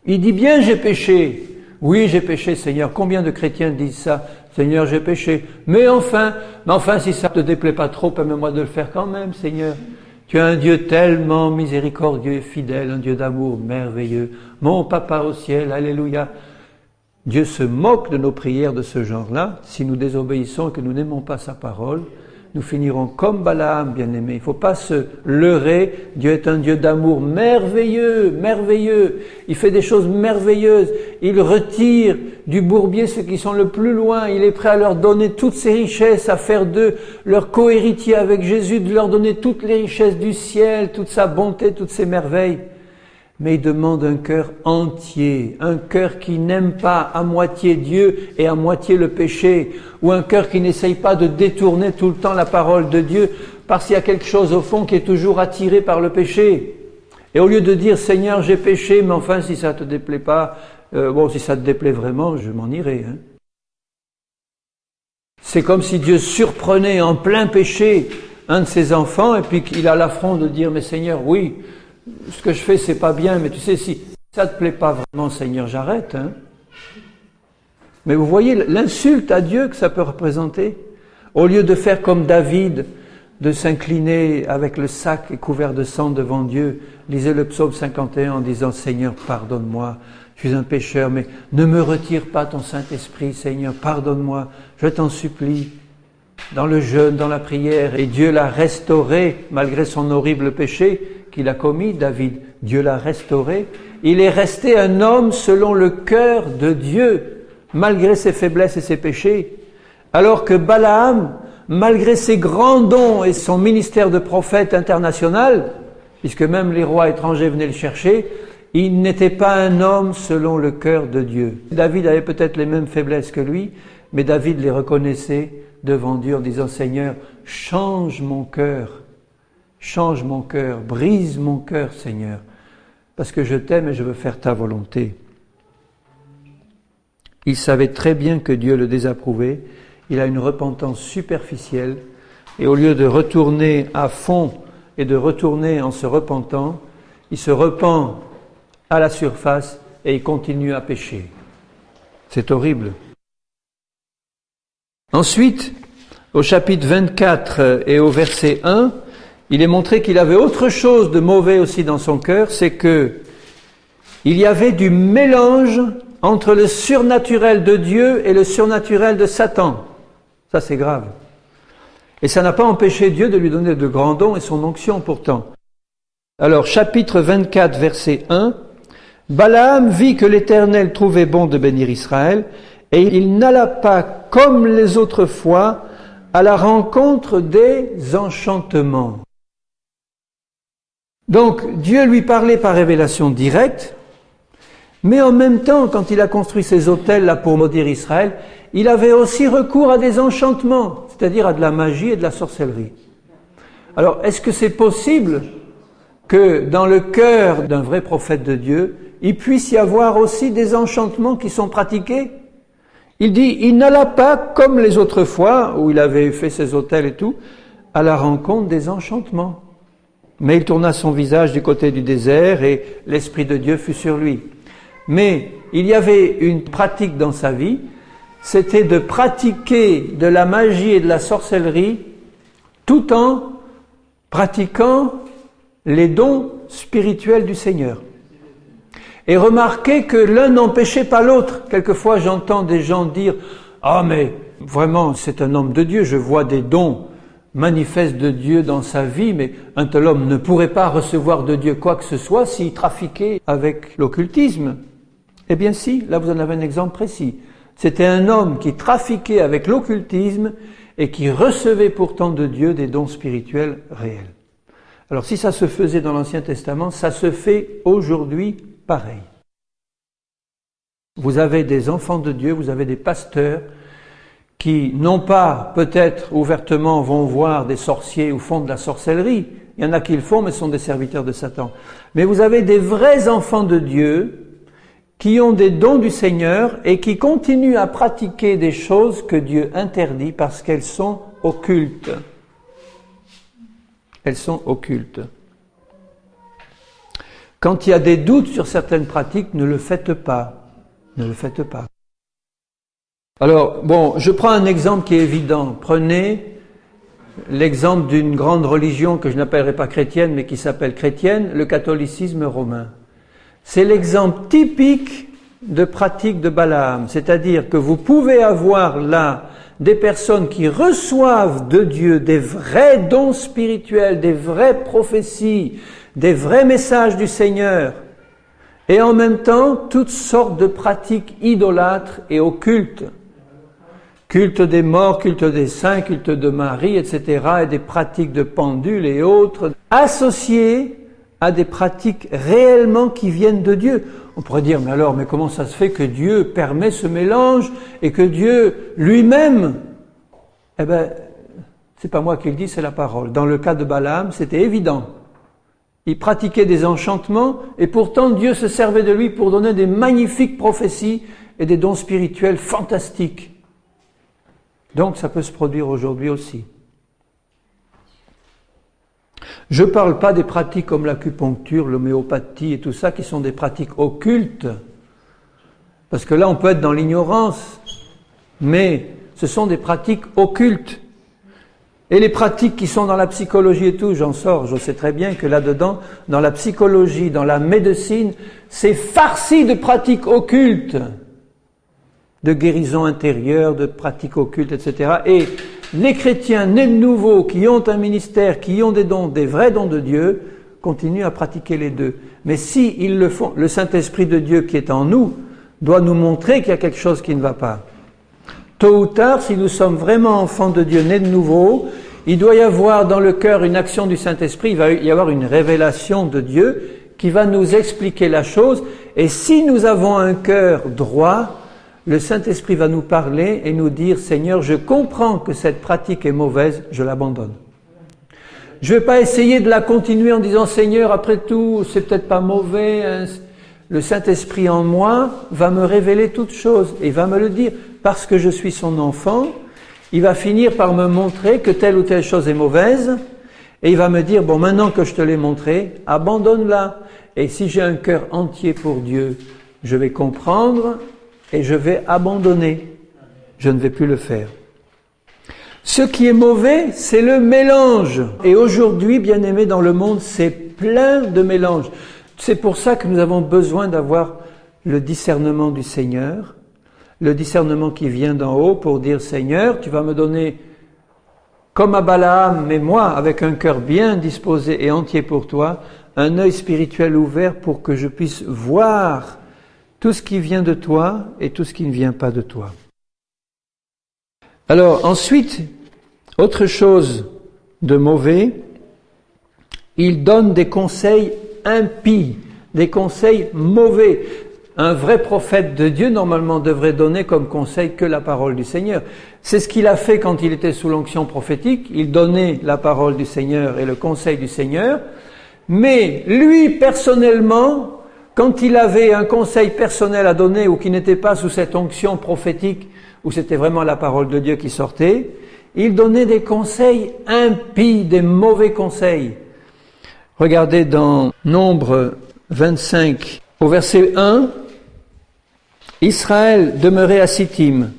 Il dit bien, j'ai péché. Oui, j'ai péché, Seigneur. Combien de chrétiens disent ça? Seigneur, j'ai péché. Mais enfin, si ça ne te déplaît pas trop, permets-moi de le faire quand même, Seigneur. Tu es un Dieu tellement miséricordieux et fidèle, un Dieu d'amour merveilleux. Mon Papa au ciel, alléluia. Dieu se moque de nos prières de ce genre-là. Si nous désobéissons et que nous n'aimons pas sa parole, nous finirons comme Balaam, bien-aimé. Il ne faut pas se leurrer. Dieu est un Dieu d'amour merveilleux, merveilleux. Il fait des choses merveilleuses. Il retire du bourbier ceux qui sont le plus loin. Il est prêt à leur donner toutes ses richesses, à faire d'eux leur cohéritier avec Jésus, de leur donner toutes les richesses du ciel, toute sa bonté, toutes ses merveilles. Mais il demande un cœur entier, un cœur qui n'aime pas à moitié Dieu et à moitié le péché, ou un cœur qui n'essaye pas de détourner tout le temps la parole de Dieu, parce qu'il y a quelque chose au fond qui est toujours attiré par le péché. Et au lieu de dire « Seigneur, j'ai péché, mais enfin, si ça te déplaît pas, si ça te déplaît vraiment, je m'en irai. » C'est comme si Dieu surprenait en plein péché un de ses enfants, et puis qu'il a l'affront de dire « Mais Seigneur, oui, ce que je fais c'est pas bien, mais tu sais, si ça te plaît pas vraiment, Seigneur, j'arrête. Hein. Mais vous voyez l'insulte à Dieu que ça peut représenter. Au lieu de faire comme David, de s'incliner avec le sac et couvert de sang devant Dieu, lisez le psaume 51 en disant « Seigneur, pardonne-moi, je suis un pécheur, mais ne me retire pas ton Saint-Esprit, Seigneur, pardonne-moi, je t'en supplie. » Dans le jeûne, dans la prière, et Dieu l'a restauré, malgré son horrible péché qu'il a commis, David, Dieu l'a restauré. Il est resté un homme selon le cœur de Dieu, malgré ses faiblesses et ses péchés. Alors que Balaam, malgré ses grands dons et son ministère de prophète international, puisque même les rois étrangers venaient le chercher, il n'était pas un homme selon le cœur de Dieu. David avait peut-être les mêmes faiblesses que lui, mais David les reconnaissait devant Dieu en disant « Seigneur, change mon cœur, brise mon cœur, Seigneur, parce que je t'aime et je veux faire ta volonté. » Il savait très bien que Dieu le désapprouvait. Il a une repentance superficielle et au lieu de retourner à fond et de retourner en se repentant, il se repent à la surface et il continue à pécher. C'est horrible. Ensuite, au chapitre 24 et au verset 1, il est montré qu'il avait autre chose de mauvais aussi dans son cœur, c'est que il y avait du mélange entre le surnaturel de Dieu et le surnaturel de Satan. Ça, c'est grave. Et ça n'a pas empêché Dieu de lui donner de grands dons et son onction pourtant. Alors, chapitre 24, verset 1, Balaam vit que l'Éternel trouvait bon de bénir Israël, et il n'alla pas comme les autres fois à la rencontre des enchantements. Donc, Dieu lui parlait par révélation directe, mais en même temps, quand il a construit ces autels là pour maudire Israël, il avait aussi recours à des enchantements, c'est-à-dire à de la magie et de la sorcellerie. Alors, est-ce que c'est possible que dans le cœur d'un vrai prophète de Dieu, il puisse y avoir aussi des enchantements qui sont pratiqués? Il dit, il n'alla pas comme les autres fois, où il avait fait ses autels et tout, à la rencontre des enchantements. Mais il tourna son visage du côté du désert et l'Esprit de Dieu fut sur lui. Mais il y avait une pratique dans sa vie, c'était de pratiquer de la magie et de la sorcellerie tout en pratiquant les dons spirituels du Seigneur. Et remarquez que l'un n'empêchait pas l'autre. Quelquefois j'entends des gens dire « Ah mais vraiment c'est un homme de Dieu, je vois des dons manifestes de Dieu dans sa vie, mais un tel homme ne pourrait pas recevoir de Dieu quoi que ce soit s'il trafiquait avec l'occultisme. » Eh bien si, là vous en avez un exemple précis. C'était un homme qui trafiquait avec l'occultisme et qui recevait pourtant de Dieu des dons spirituels réels. Alors si ça se faisait dans l'Ancien Testament, ça se fait aujourd'hui pareil. Vous avez des enfants de Dieu, vous avez des pasteurs qui, non pas peut-être ouvertement vont voir des sorciers ou font de la sorcellerie, il y en a qui le font mais sont des serviteurs de Satan. Mais vous avez des vrais enfants de Dieu qui ont des dons du Seigneur et qui continuent à pratiquer des choses que Dieu interdit parce qu'elles sont occultes. Elles sont occultes. Quand il y a des doutes sur certaines pratiques, ne le faites pas. Ne le faites pas. Alors, bon, je prends un exemple qui est évident. Prenez l'exemple d'une grande religion que je n'appellerai pas chrétienne, mais qui s'appelle chrétienne, le catholicisme romain. C'est l'exemple typique de pratique de Balaam. C'est-à-dire que vous pouvez avoir là des personnes qui reçoivent de Dieu des vrais dons spirituels, des vraies prophéties, des vrais messages du Seigneur, et en même temps toutes sortes de pratiques idolâtres et occultes. Culte des morts, culte des saints, culte de Marie, etc., et des pratiques de pendules et autres, associées à des pratiques réellement qui viennent de Dieu. On pourrait dire, mais comment ça se fait que Dieu permet ce mélange et que Dieu lui-même, eh bien, c'est pas moi qui le dis, c'est la parole. Dans le cas de Balaam, c'était évident. Il pratiquait des enchantements et pourtant Dieu se servait de lui pour donner des magnifiques prophéties et des dons spirituels fantastiques. Donc ça peut se produire aujourd'hui aussi. Je ne parle pas des pratiques comme l'acupuncture, l'homéopathie et tout ça, qui sont des pratiques occultes, parce que là on peut être dans l'ignorance, mais ce sont des pratiques occultes. Et les pratiques qui sont dans la psychologie et tout, j'en sors, je sais très bien que là-dedans, dans la psychologie, dans la médecine, c'est farci de pratiques occultes, de guérison intérieure, de pratiques occultes, etc. Et les chrétiens nés de nouveau, qui ont un ministère, qui ont des dons, des vrais dons de Dieu, continuent à pratiquer les deux. Mais si ils le font, le Saint-Esprit de Dieu qui est en nous doit nous montrer qu'il y a quelque chose qui ne va pas. Tôt ou tard, si nous sommes vraiment enfants de Dieu nés de nouveau, il doit y avoir dans le cœur une action du Saint-Esprit, il va y avoir une révélation de Dieu qui va nous expliquer la chose. Et si nous avons un cœur droit, le Saint-Esprit va nous parler et nous dire « Seigneur, je comprends que cette pratique est mauvaise, je l'abandonne. » Je ne vais pas essayer de la continuer en disant « Seigneur, après tout, c'est peut-être pas mauvais. Hein. » Le Saint-Esprit en moi va me révéler toutes choses et va me le dire. Parce que je suis son enfant, il va finir par me montrer que telle ou telle chose est mauvaise et il va me dire « Bon, maintenant que je te l'ai montré, abandonne-la. » Et si j'ai un cœur entier pour Dieu, je vais comprendre et je vais abandonner. Je ne vais plus le faire. Ce qui est mauvais, c'est le mélange. Et aujourd'hui, bien aimés, dans le monde, c'est plein de mélanges. C'est pour ça que nous avons besoin d'avoir le discernement du Seigneur, le discernement qui vient d'en haut pour dire « Seigneur, tu vas me donner, comme à Balaam, mais moi, avec un cœur bien disposé et entier pour toi, un œil spirituel ouvert pour que je puisse voir tout ce qui vient de toi et tout ce qui ne vient pas de toi. » Alors ensuite, autre chose de mauvais, il donne des conseils impies, des conseils mauvais. Un vrai prophète de Dieu, normalement, devrait donner comme conseil que la parole du Seigneur. C'est ce qu'il a fait quand il était sous l'onction prophétique. Il donnait la parole du Seigneur et le conseil du Seigneur. Mais lui, personnellement, quand il avait un conseil personnel à donner ou qui n'était pas sous cette onction prophétique, où c'était vraiment la parole de Dieu qui sortait, il donnait des conseils impies, des mauvais conseils. Regardez dans Nombre 25, au verset 1, Israël demeurait à Sittim,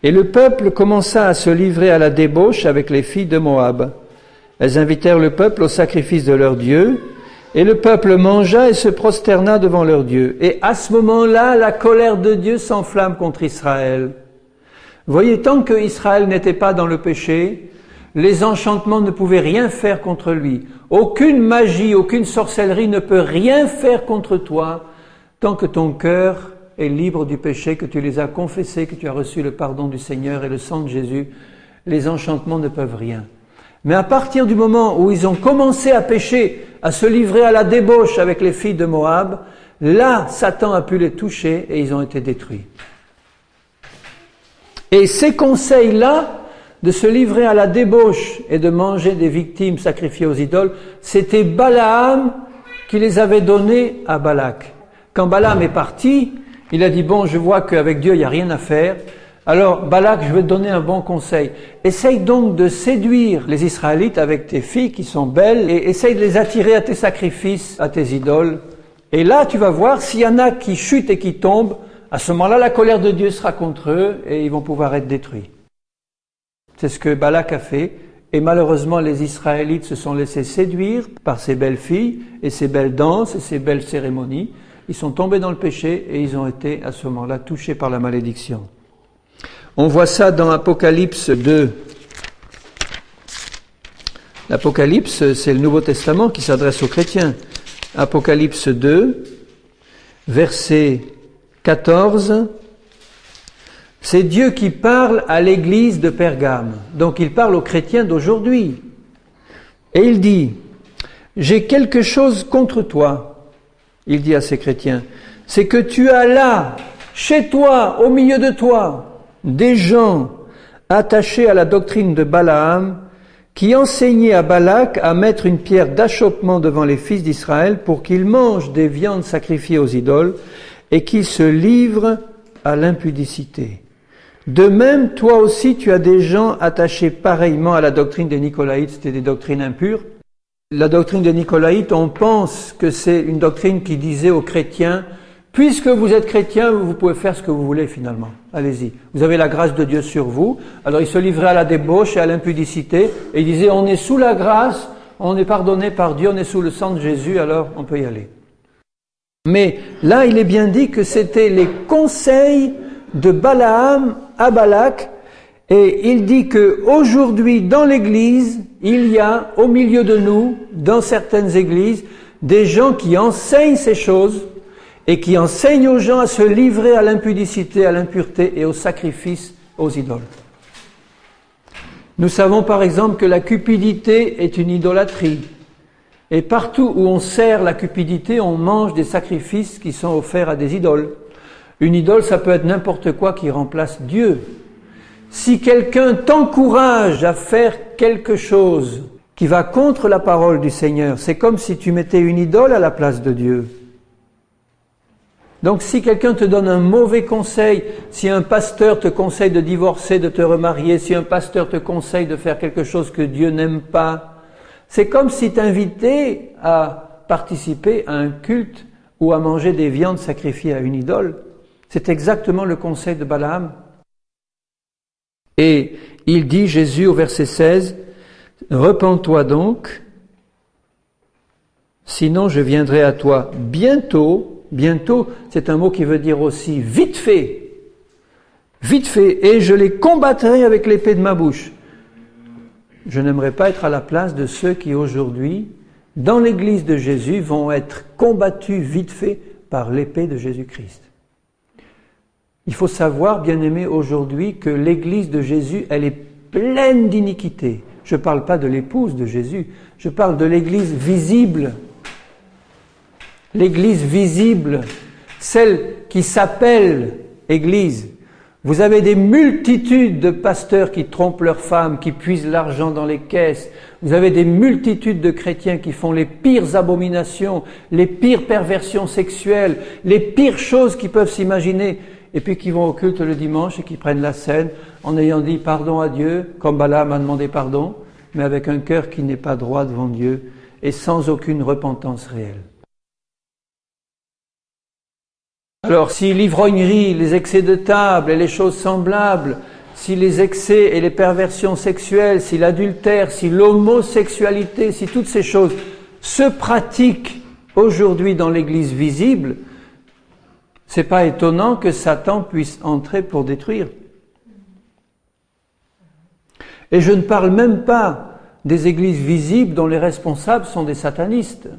et le peuple commença à se livrer à la débauche avec les filles de Moab. Elles invitèrent le peuple au sacrifice de leur Dieu, et le peuple mangea et se prosterna devant leur Dieu. Et à ce moment-là, la colère de Dieu s'enflamme contre Israël. Voyez, tant que Israël n'était pas dans le péché, les enchantements ne pouvaient rien faire contre lui. Aucune magie, aucune sorcellerie ne peut rien faire contre toi tant que ton cœur est libre du péché, que tu les as confessés, que tu as reçu le pardon du Seigneur et le sang de Jésus. Les enchantements ne peuvent rien. Mais à partir du moment où ils ont commencé à pécher, à se livrer à la débauche avec les filles de Moab, là, Satan a pu les toucher et ils ont été détruits. Et ces conseils-là, de se livrer à la débauche et de manger des victimes sacrifiées aux idoles, c'était Balaam qui les avait donnés à Balak. Quand Balaam est parti, il a dit « Bon, je vois qu'avec Dieu, il n'y a rien à faire. Alors, Balak, je vais te donner un bon conseil. Essaye donc de séduire les Israélites avec tes filles qui sont belles et essaye de les attirer à tes sacrifices, à tes idoles. Et là, tu vas voir, s'il y en a qui chutent et qui tombent, à ce moment-là, la colère de Dieu sera contre eux et ils vont pouvoir être détruits. » C'est ce que Balak a fait. Et malheureusement, les Israélites se sont laissés séduire par ces belles filles et ces belles danses et ces belles cérémonies. Ils sont tombés dans le péché et ils ont été à ce moment-là touchés par la malédiction. On voit ça dans Apocalypse 2. L'Apocalypse, c'est le Nouveau Testament qui s'adresse aux chrétiens. Apocalypse 2, verset 14. C'est Dieu qui parle à l'église de Pergame. Donc il parle aux chrétiens d'aujourd'hui. Et il dit, « J'ai quelque chose contre toi. » Il dit à ces chrétiens, « C'est que tu as là, chez toi, au milieu de toi, des gens attachés à la doctrine de Balaam, qui enseignaient à Balak à mettre une pierre d'achoppement devant les fils d'Israël pour qu'ils mangent des viandes sacrifiées aux idoles et qu'ils se livrent à l'impudicité. De même, toi aussi, tu as des gens attachés pareillement à la doctrine des Nicolaïtes, c'était des doctrines impures, La doctrine des Nicolaïtes, on pense que c'est une doctrine qui disait aux chrétiens, puisque vous êtes chrétiens, vous pouvez faire ce que vous voulez finalement. Allez-y. Vous avez la grâce de Dieu sur vous. Alors ils se livraient à la débauche et à l'impudicité et ils disaient, on est sous la grâce, on est pardonné par Dieu, on est sous le sang de Jésus, alors on peut y aller. Mais là, il est bien dit que c'était les conseils de Balaam à Balak. Et il dit qu'aujourd'hui, dans l'Église, il y a au milieu de nous, dans certaines églises, des gens qui enseignent ces choses et qui enseignent aux gens à se livrer à l'impudicité, à l'impureté et au sacrifice aux idoles. Nous savons par exemple que la cupidité est une idolâtrie. Et partout où on sert la cupidité, on mange des sacrifices qui sont offerts à des idoles. Une idole, ça peut être n'importe quoi qui remplace Dieu. Si quelqu'un t'encourage à faire quelque chose qui va contre la parole du Seigneur, c'est comme si tu mettais une idole à la place de Dieu. Donc si quelqu'un te donne un mauvais conseil, si un pasteur te conseille de divorcer, de te remarier, si un pasteur te conseille de faire quelque chose que Dieu n'aime pas, c'est comme si t'invitais à participer à un culte ou à manger des viandes sacrifiées à une idole. C'est exactement le conseil de Balaam. Et il dit, Jésus, au verset 16, « Repens-toi donc, sinon je viendrai à toi bientôt. » Bientôt, c'est un mot qui veut dire aussi vite fait, et je les combattrai avec l'épée de ma bouche. Je n'aimerais pas être à la place de ceux qui aujourd'hui, dans l'église de Jésus, vont être combattus vite fait par l'épée de Jésus-Christ. Il faut savoir, bien-aimés, aujourd'hui, que l'église de Jésus, elle est pleine d'iniquité. Je ne parle pas de l'épouse de Jésus, je parle de l'église visible. L'église visible, celle qui s'appelle église. Vous avez des multitudes de pasteurs qui trompent leurs femmes, qui puisent l'argent dans les caisses. Vous avez des multitudes de chrétiens qui font les pires abominations, les pires perversions sexuelles, les pires choses qu'ils peuvent s'imaginer, et puis qui vont au culte le dimanche et qui prennent la scène en ayant dit pardon à Dieu, comme Balaam a demandé pardon, mais avec un cœur qui n'est pas droit devant Dieu et sans aucune repentance réelle. Alors, si l'ivrognerie, les excès de table et les choses semblables, si les excès et les perversions sexuelles, si l'adultère, si l'homosexualité, si toutes ces choses se pratiquent aujourd'hui dans l'Église visible, c'est pas étonnant que Satan puisse entrer pour détruire. Et je ne parle même pas des églises visibles dont les responsables sont des satanistes.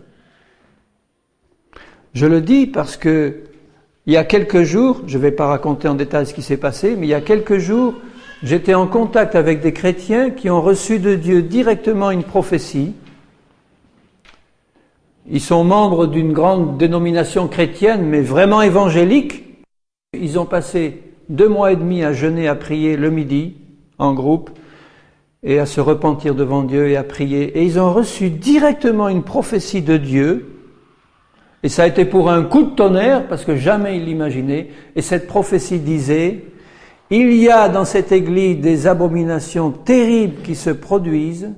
Je le dis parce que il y a quelques jours, je ne vais pas raconter en détail ce qui s'est passé, mais il y a quelques jours, j'étais en contact avec des chrétiens qui ont reçu de Dieu directement une prophétie. Ils sont membres d'une grande dénomination chrétienne, mais vraiment évangélique. Ils ont passé 2 mois et demi à jeûner, à prier le midi, en groupe, et à se repentir devant Dieu et à prier. Et ils ont reçu directement une prophétie de Dieu. Et ça a été pour un coup de tonnerre, parce que jamais ils l'imaginaient. Et cette prophétie disait, il y a dans cette église des abominations terribles qui se produisent,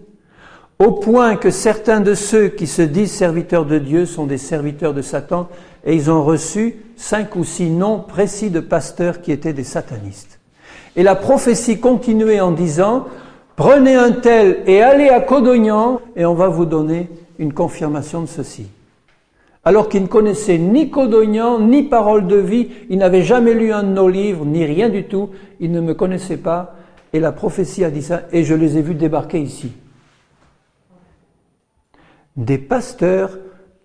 au point que certains de ceux qui se disent serviteurs de Dieu sont des serviteurs de Satan, et ils ont reçu 5 ou 6 noms précis de pasteurs qui étaient des satanistes. Et la prophétie continuait en disant, prenez un tel et allez à Codognan, et on va vous donner une confirmation de ceci. Alors qu'ils ne connaissaient ni Codognan, ni Parole de vie, ils n'avaient jamais lu un de nos livres, ni rien du tout, ils ne me connaissaient pas, et la prophétie a dit ça, et je les ai vus débarquer ici. Des pasteurs,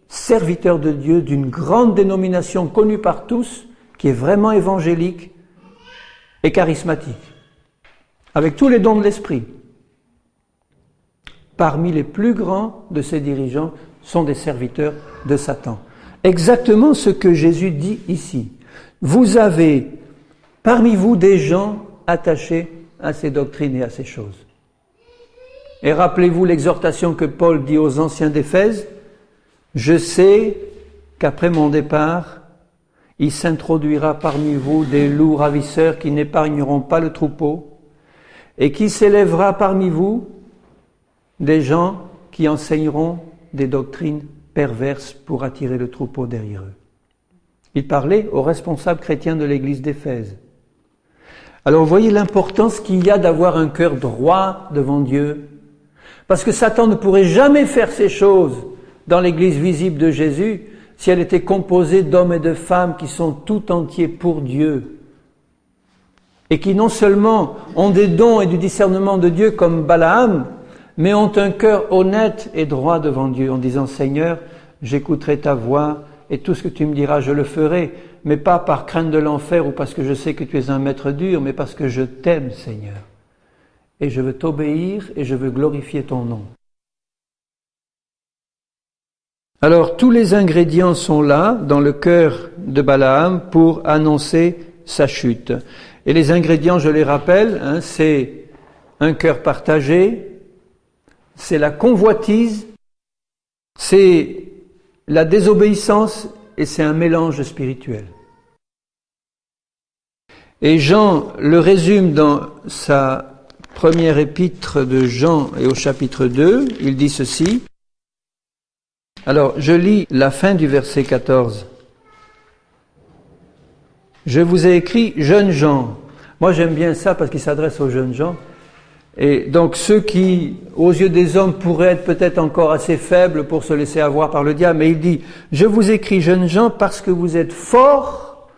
serviteurs de Dieu, d'une grande dénomination connue par tous, qui est vraiment évangélique et charismatique, avec tous les dons de l'esprit. Parmi les plus grands de ces dirigeants sont des serviteurs de Satan. Exactement ce que Jésus dit ici. Vous avez parmi vous des gens attachés à ces doctrines et à ces choses. Et rappelez-vous l'exhortation que Paul dit aux anciens d'Éphèse, « Je sais qu'après mon départ, il s'introduira parmi vous des loups ravisseurs qui n'épargneront pas le troupeau, et qu'il s'élèvera parmi vous des gens qui enseigneront des doctrines perverses pour attirer le troupeau derrière eux. Il parlait aux responsables chrétiens de l'église d'Éphèse. Alors vous voyez l'importance qu'il y a d'avoir un cœur droit devant Dieu. Parce que Satan ne pourrait jamais faire ces choses dans l'église visible de Jésus si elle était composée d'hommes et de femmes qui sont tout entiers pour Dieu. Et qui non seulement ont des dons et du discernement de Dieu comme Balaam, mais ont un cœur honnête et droit devant Dieu en disant « Seigneur, j'écouterai ta voix et tout ce que tu me diras, je le ferai, mais pas par crainte de l'enfer ou parce que je sais que tu es un maître dur, mais parce que je t'aime, Seigneur. Et je veux t'obéir et je veux glorifier ton nom. » Alors, tous les ingrédients sont là, dans le cœur de Balaam, pour annoncer sa chute. Et les ingrédients, je les rappelle, c'est un cœur partagé, c'est la convoitise, c'est la désobéissance et c'est un mélange spirituel. Et Jean le résume dans sa première épître de Jean et au chapitre 2, il dit ceci. Alors, je lis la fin du verset 14. Je vous ai écrit, jeunes gens. Moi, j'aime bien ça parce qu'il s'adresse aux jeunes gens. Et donc, ceux qui, aux yeux des hommes, pourraient être peut-être encore assez faibles pour se laisser avoir par le diable. Mais il dit, je vous écris, jeunes gens, parce que vous êtes forts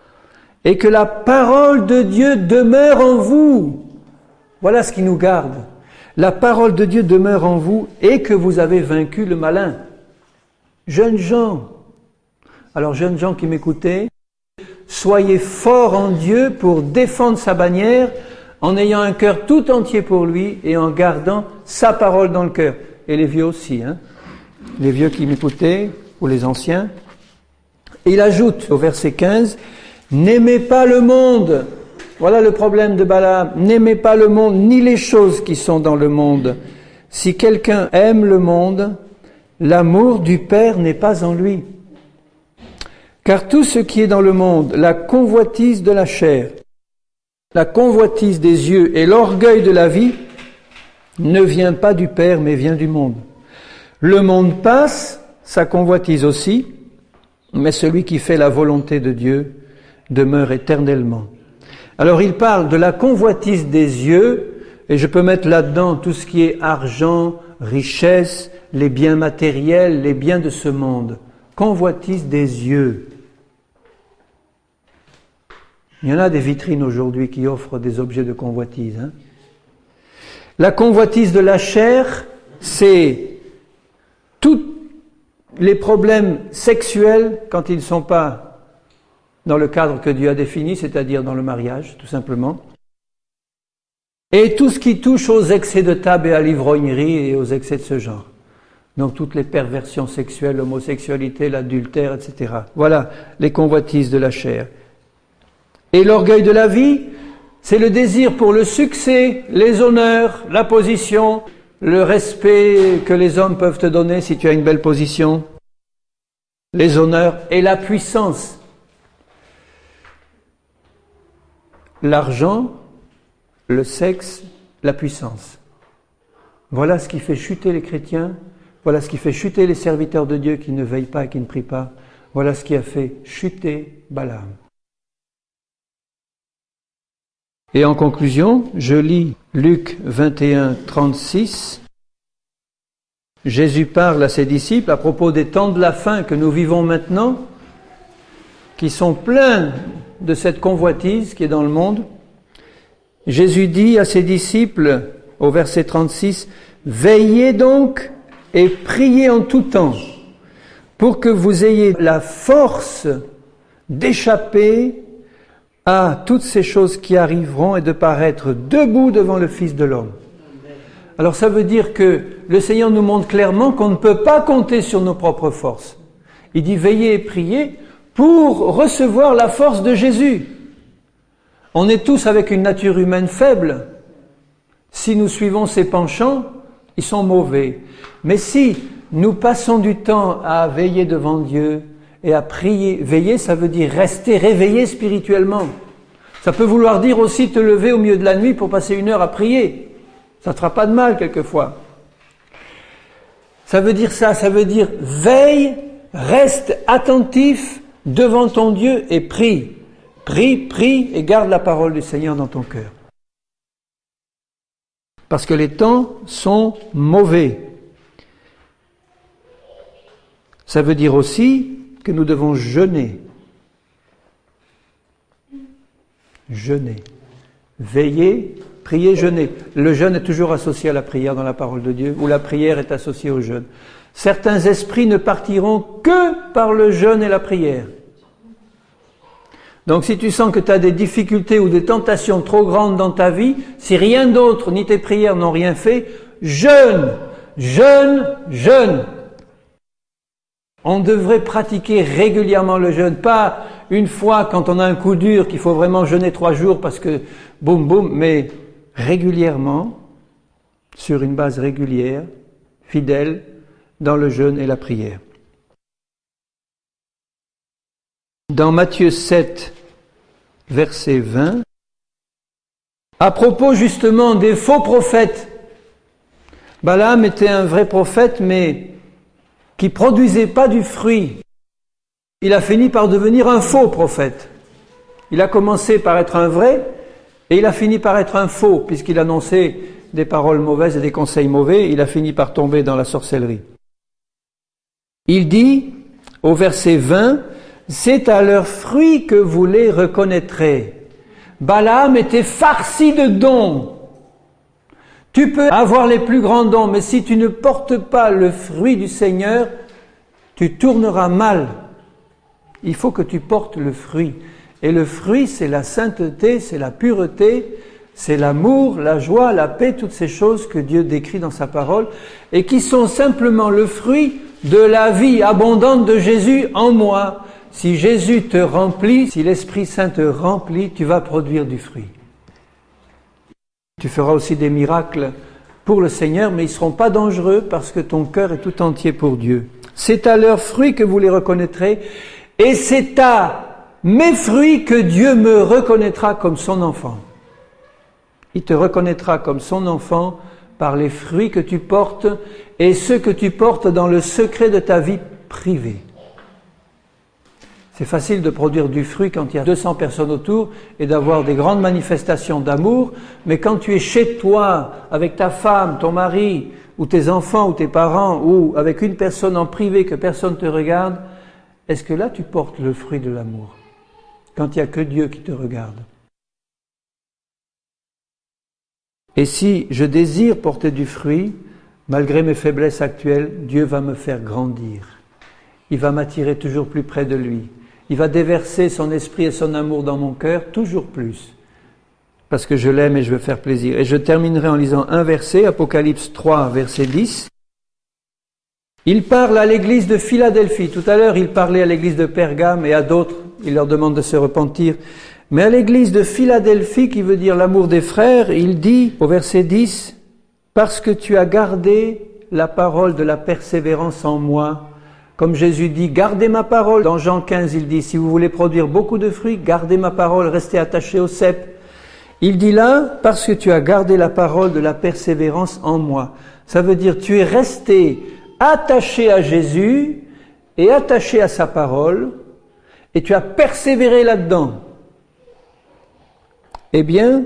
et que la parole de Dieu demeure en vous. Voilà ce qui nous garde. La parole de Dieu demeure en vous et que vous avez vaincu le malin. Jeunes gens. Alors, jeunes gens qui m'écoutez, soyez forts en Dieu pour défendre sa bannière en ayant un cœur tout entier pour lui et en gardant sa parole dans le cœur. Et les vieux aussi, les vieux qui m'écoutaient, ou les anciens. Et il ajoute au verset 15, « N'aimez pas le monde ». Voilà le problème de Balaam. « N'aimez pas le monde, ni les choses qui sont dans le monde. Si quelqu'un aime le monde, l'amour du Père n'est pas en lui. Car tout ce qui est dans le monde, la convoitise de la chair, la convoitise des yeux et l'orgueil de la vie, ne vient pas du Père, mais vient du monde. Le monde passe, sa convoitise aussi, mais celui qui fait la volonté de Dieu demeure éternellement. » Alors il parle de la convoitise des yeux, et je peux mettre là-dedans tout ce qui est argent, richesse, les biens matériels, les biens de ce monde. Convoitise des yeux. Il y en a des vitrines aujourd'hui qui offrent des objets de convoitise. La convoitise de la chair, c'est tous les problèmes sexuels quand ils ne sont pas dans le cadre que Dieu a défini, c'est-à-dire dans le mariage, tout simplement. Et tout ce qui touche aux excès de table et à l'ivrognerie et aux excès de ce genre. Donc toutes les perversions sexuelles, l'homosexualité, l'adultère, etc. Voilà les convoitises de la chair. Et l'orgueil de la vie, c'est le désir pour le succès, les honneurs, la position, le respect que les hommes peuvent te donner si tu as une belle position, les honneurs et la puissance. L'argent, le sexe, la puissance. Voilà ce qui fait chuter les chrétiens, voilà ce qui fait chuter les serviteurs de Dieu qui ne veillent pas et qui ne prient pas. Voilà ce qui a fait chuter Balaam. Et en conclusion, je lis Luc 21, 36. Jésus parle à ses disciples à propos des temps de la fin que nous vivons maintenant, qui sont pleins de cette convoitise qui est dans le monde. Jésus dit à ses disciples, au verset 36, « Veillez donc et priez en tout temps, pour que vous ayez la force d'échapper à toutes ces choses qui arriveront et de paraître debout devant le Fils de l'homme. » Alors ça veut dire que le Seigneur nous montre clairement qu'on ne peut pas compter sur nos propres forces. Il dit veillez et priez pour recevoir la force de Jésus. On est tous avec une nature humaine faible. Si nous suivons ses penchants, ils sont mauvais. Mais si nous passons du temps à veiller devant Dieu, et à prier, veiller, ça veut dire rester réveillé spirituellement. Ça peut vouloir dire aussi te lever au milieu de la nuit pour passer 1 heure à prier. Ça ne te fera pas de mal quelquefois. Ça veut dire ça, ça veut dire veille, reste attentif devant ton Dieu et prie. Prie et garde la parole du Seigneur dans ton cœur. Parce que les temps sont mauvais. Ça veut dire aussi que nous devons jeûner. Jeûner. Veiller, prier, jeûner. Le jeûne est toujours associé à la prière dans la parole de Dieu, ou la prière est associée au jeûne. Certains esprits ne partiront que par le jeûne et la prière. Donc si tu sens que tu as des difficultés ou des tentations trop grandes dans ta vie, si rien d'autre, ni tes prières n'ont rien fait, jeûne, jeûne, jeûne. On devrait pratiquer régulièrement le jeûne, pas une fois quand on a un coup dur qu'il faut vraiment jeûner 3 jours parce que boum boum, mais régulièrement, sur une base régulière, fidèle, dans le jeûne et la prière. Dans Matthieu 7, verset 20, à propos justement des faux prophètes, Balaam était un vrai prophète, mais qui produisait pas du fruit. Il a fini par devenir un faux prophète. Il a commencé par être un vrai, et il a fini par être un faux, puisqu'il annonçait des paroles mauvaises et des conseils mauvais, il a fini par tomber dans la sorcellerie. Il dit, au verset 20, « C'est à leurs fruits que vous les reconnaîtrez. » Balaam était farci de dons. Tu peux avoir les plus grands dons, mais si tu ne portes pas le fruit du Seigneur, tu tourneras mal. Il faut que tu portes le fruit. Et le fruit, c'est la sainteté, c'est la pureté, c'est l'amour, la joie, la paix, toutes ces choses que Dieu décrit dans sa parole et qui sont simplement le fruit de la vie abondante de Jésus en moi. Si Jésus te remplit, si l'Esprit Saint te remplit, tu vas produire du fruit. Tu feras aussi des miracles pour le Seigneur, mais ils ne seront pas dangereux parce que ton cœur est tout entier pour Dieu. C'est à leurs fruits que vous les reconnaîtrez, et c'est à mes fruits que Dieu me reconnaîtra comme son enfant. Il te reconnaîtra comme son enfant par les fruits que tu portes et ceux que tu portes dans le secret de ta vie privée. C'est facile de produire du fruit quand il y a 200 personnes autour et d'avoir des grandes manifestations d'amour, mais quand tu es chez toi, avec ta femme, ton mari, ou tes enfants, ou tes parents, ou avec une personne en privé que personne ne te regarde, est-ce que là tu portes le fruit de l'amour? Quand il n'y a que Dieu qui te regarde. Et si je désire porter du fruit, malgré mes faiblesses actuelles, Dieu va me faire grandir. Il va m'attirer toujours plus près de lui. Il va déverser son esprit et son amour dans mon cœur toujours plus. Parce que je l'aime et je veux faire plaisir. Et je terminerai en lisant un verset, Apocalypse 3, verset 10. Il parle à l'église de Philadelphie. Tout à l'heure, il parlait à l'église de Pergame et à d'autres. Il leur demande de se repentir. Mais à l'église de Philadelphie, qui veut dire l'amour des frères, il dit au verset 10, « Parce que tu as gardé la parole de la persévérance en moi. » Comme Jésus dit, « Gardez ma parole. » Dans Jean 15, il dit, « Si vous voulez produire beaucoup de fruits, gardez ma parole, restez attachés au cep. » Il dit là, « Parce que tu as gardé la parole de la persévérance en moi. » Ça veut dire, tu es resté attaché à Jésus et attaché à sa parole, et tu as persévéré là-dedans. Eh bien,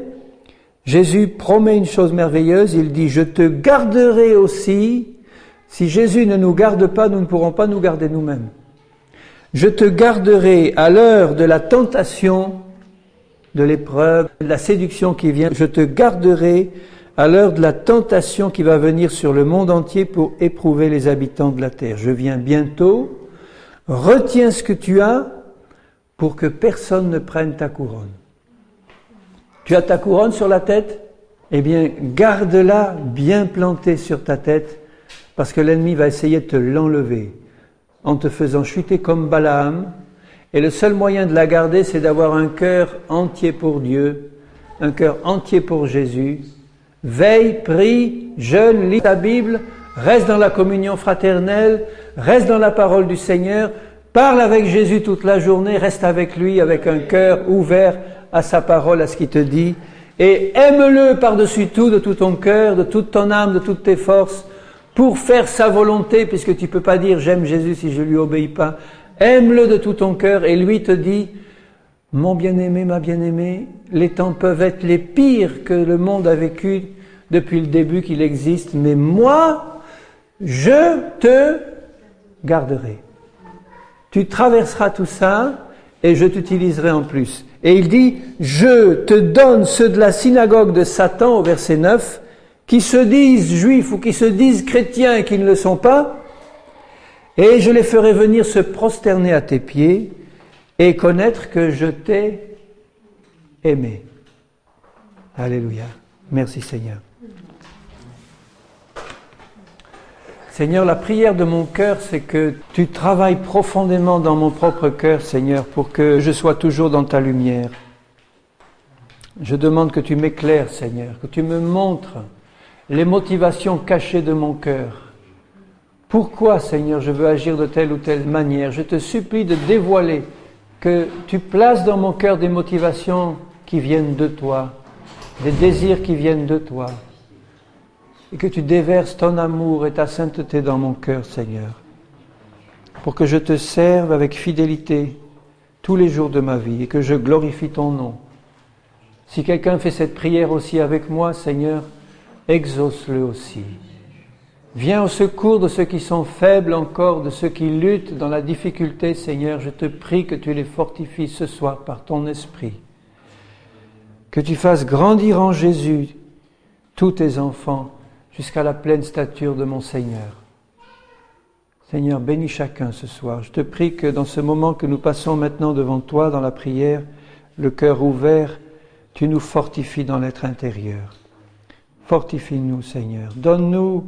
Jésus promet une chose merveilleuse, il dit « Je te garderai aussi ». Si Jésus ne nous garde pas, nous ne pourrons pas nous garder nous-mêmes. « Je te garderai à l'heure de la tentation, de l'épreuve, de la séduction qui vient. Je te garderai à l'heure de la tentation qui va venir sur le monde entier pour éprouver les habitants de la terre. Je viens bientôt. Retiens ce que tu as pour que personne ne prenne ta couronne. » Tu as ta couronne sur la tête? Eh bien, garde-la bien plantée sur ta tête, parce que l'ennemi va essayer de te l'enlever, en te faisant chuter comme Balaam. Et le seul moyen de la garder, c'est d'avoir un cœur entier pour Dieu, un cœur entier pour Jésus. Veille, prie, jeûne, lis ta Bible, reste dans la communion fraternelle, reste dans la parole du Seigneur, parle avec Jésus toute la journée, reste avec lui avec un cœur ouvert à sa parole, à ce qu'il te dit, et aime-le par-dessus tout, de tout ton cœur, de toute ton âme, de toutes tes forces, pour faire sa volonté, puisque tu ne peux pas dire j'aime Jésus si je ne lui obéis pas. Aime-le de tout ton cœur et lui te dit, mon bien-aimé, ma bien-aimée, les temps peuvent être les pires que le monde a vécu depuis le début qu'il existe, mais moi, je te garderai. Tu traverseras tout ça et je t'utiliserai en plus. Et il dit, je te donne ceux de la synagogue de Satan, au verset 9, qui se disent juifs ou qui se disent chrétiens et qui ne le sont pas, et je les ferai venir se prosterner à tes pieds et connaître que je t'ai aimé. Alléluia. Merci Seigneur. Seigneur, la prière de mon cœur, c'est que tu travailles profondément dans mon propre cœur, Seigneur, pour que je sois toujours dans ta lumière. Je demande que tu m'éclaires, Seigneur, que tu me montres les motivations cachées de mon cœur. Pourquoi, Seigneur, je veux agir de telle ou telle manière? Je te supplie de dévoiler que tu places dans mon cœur des motivations qui viennent de toi, des désirs qui viennent de toi, et que tu déverses ton amour et ta sainteté dans mon cœur, Seigneur, pour que je te serve avec fidélité tous les jours de ma vie et que je glorifie ton nom. Si quelqu'un fait cette prière aussi avec moi, Seigneur, exauce-le aussi. Viens au secours de ceux qui sont faibles encore, de ceux qui luttent dans la difficulté, Seigneur. Je te prie que tu les fortifies ce soir par ton esprit. Que tu fasses grandir en Jésus tous tes enfants jusqu'à la pleine stature de mon Seigneur. Seigneur, bénis chacun ce soir. Je te prie que dans ce moment que nous passons maintenant devant toi dans la prière, le cœur ouvert, tu nous fortifies dans l'être intérieur. Fortifie-nous, Seigneur. Donne-nous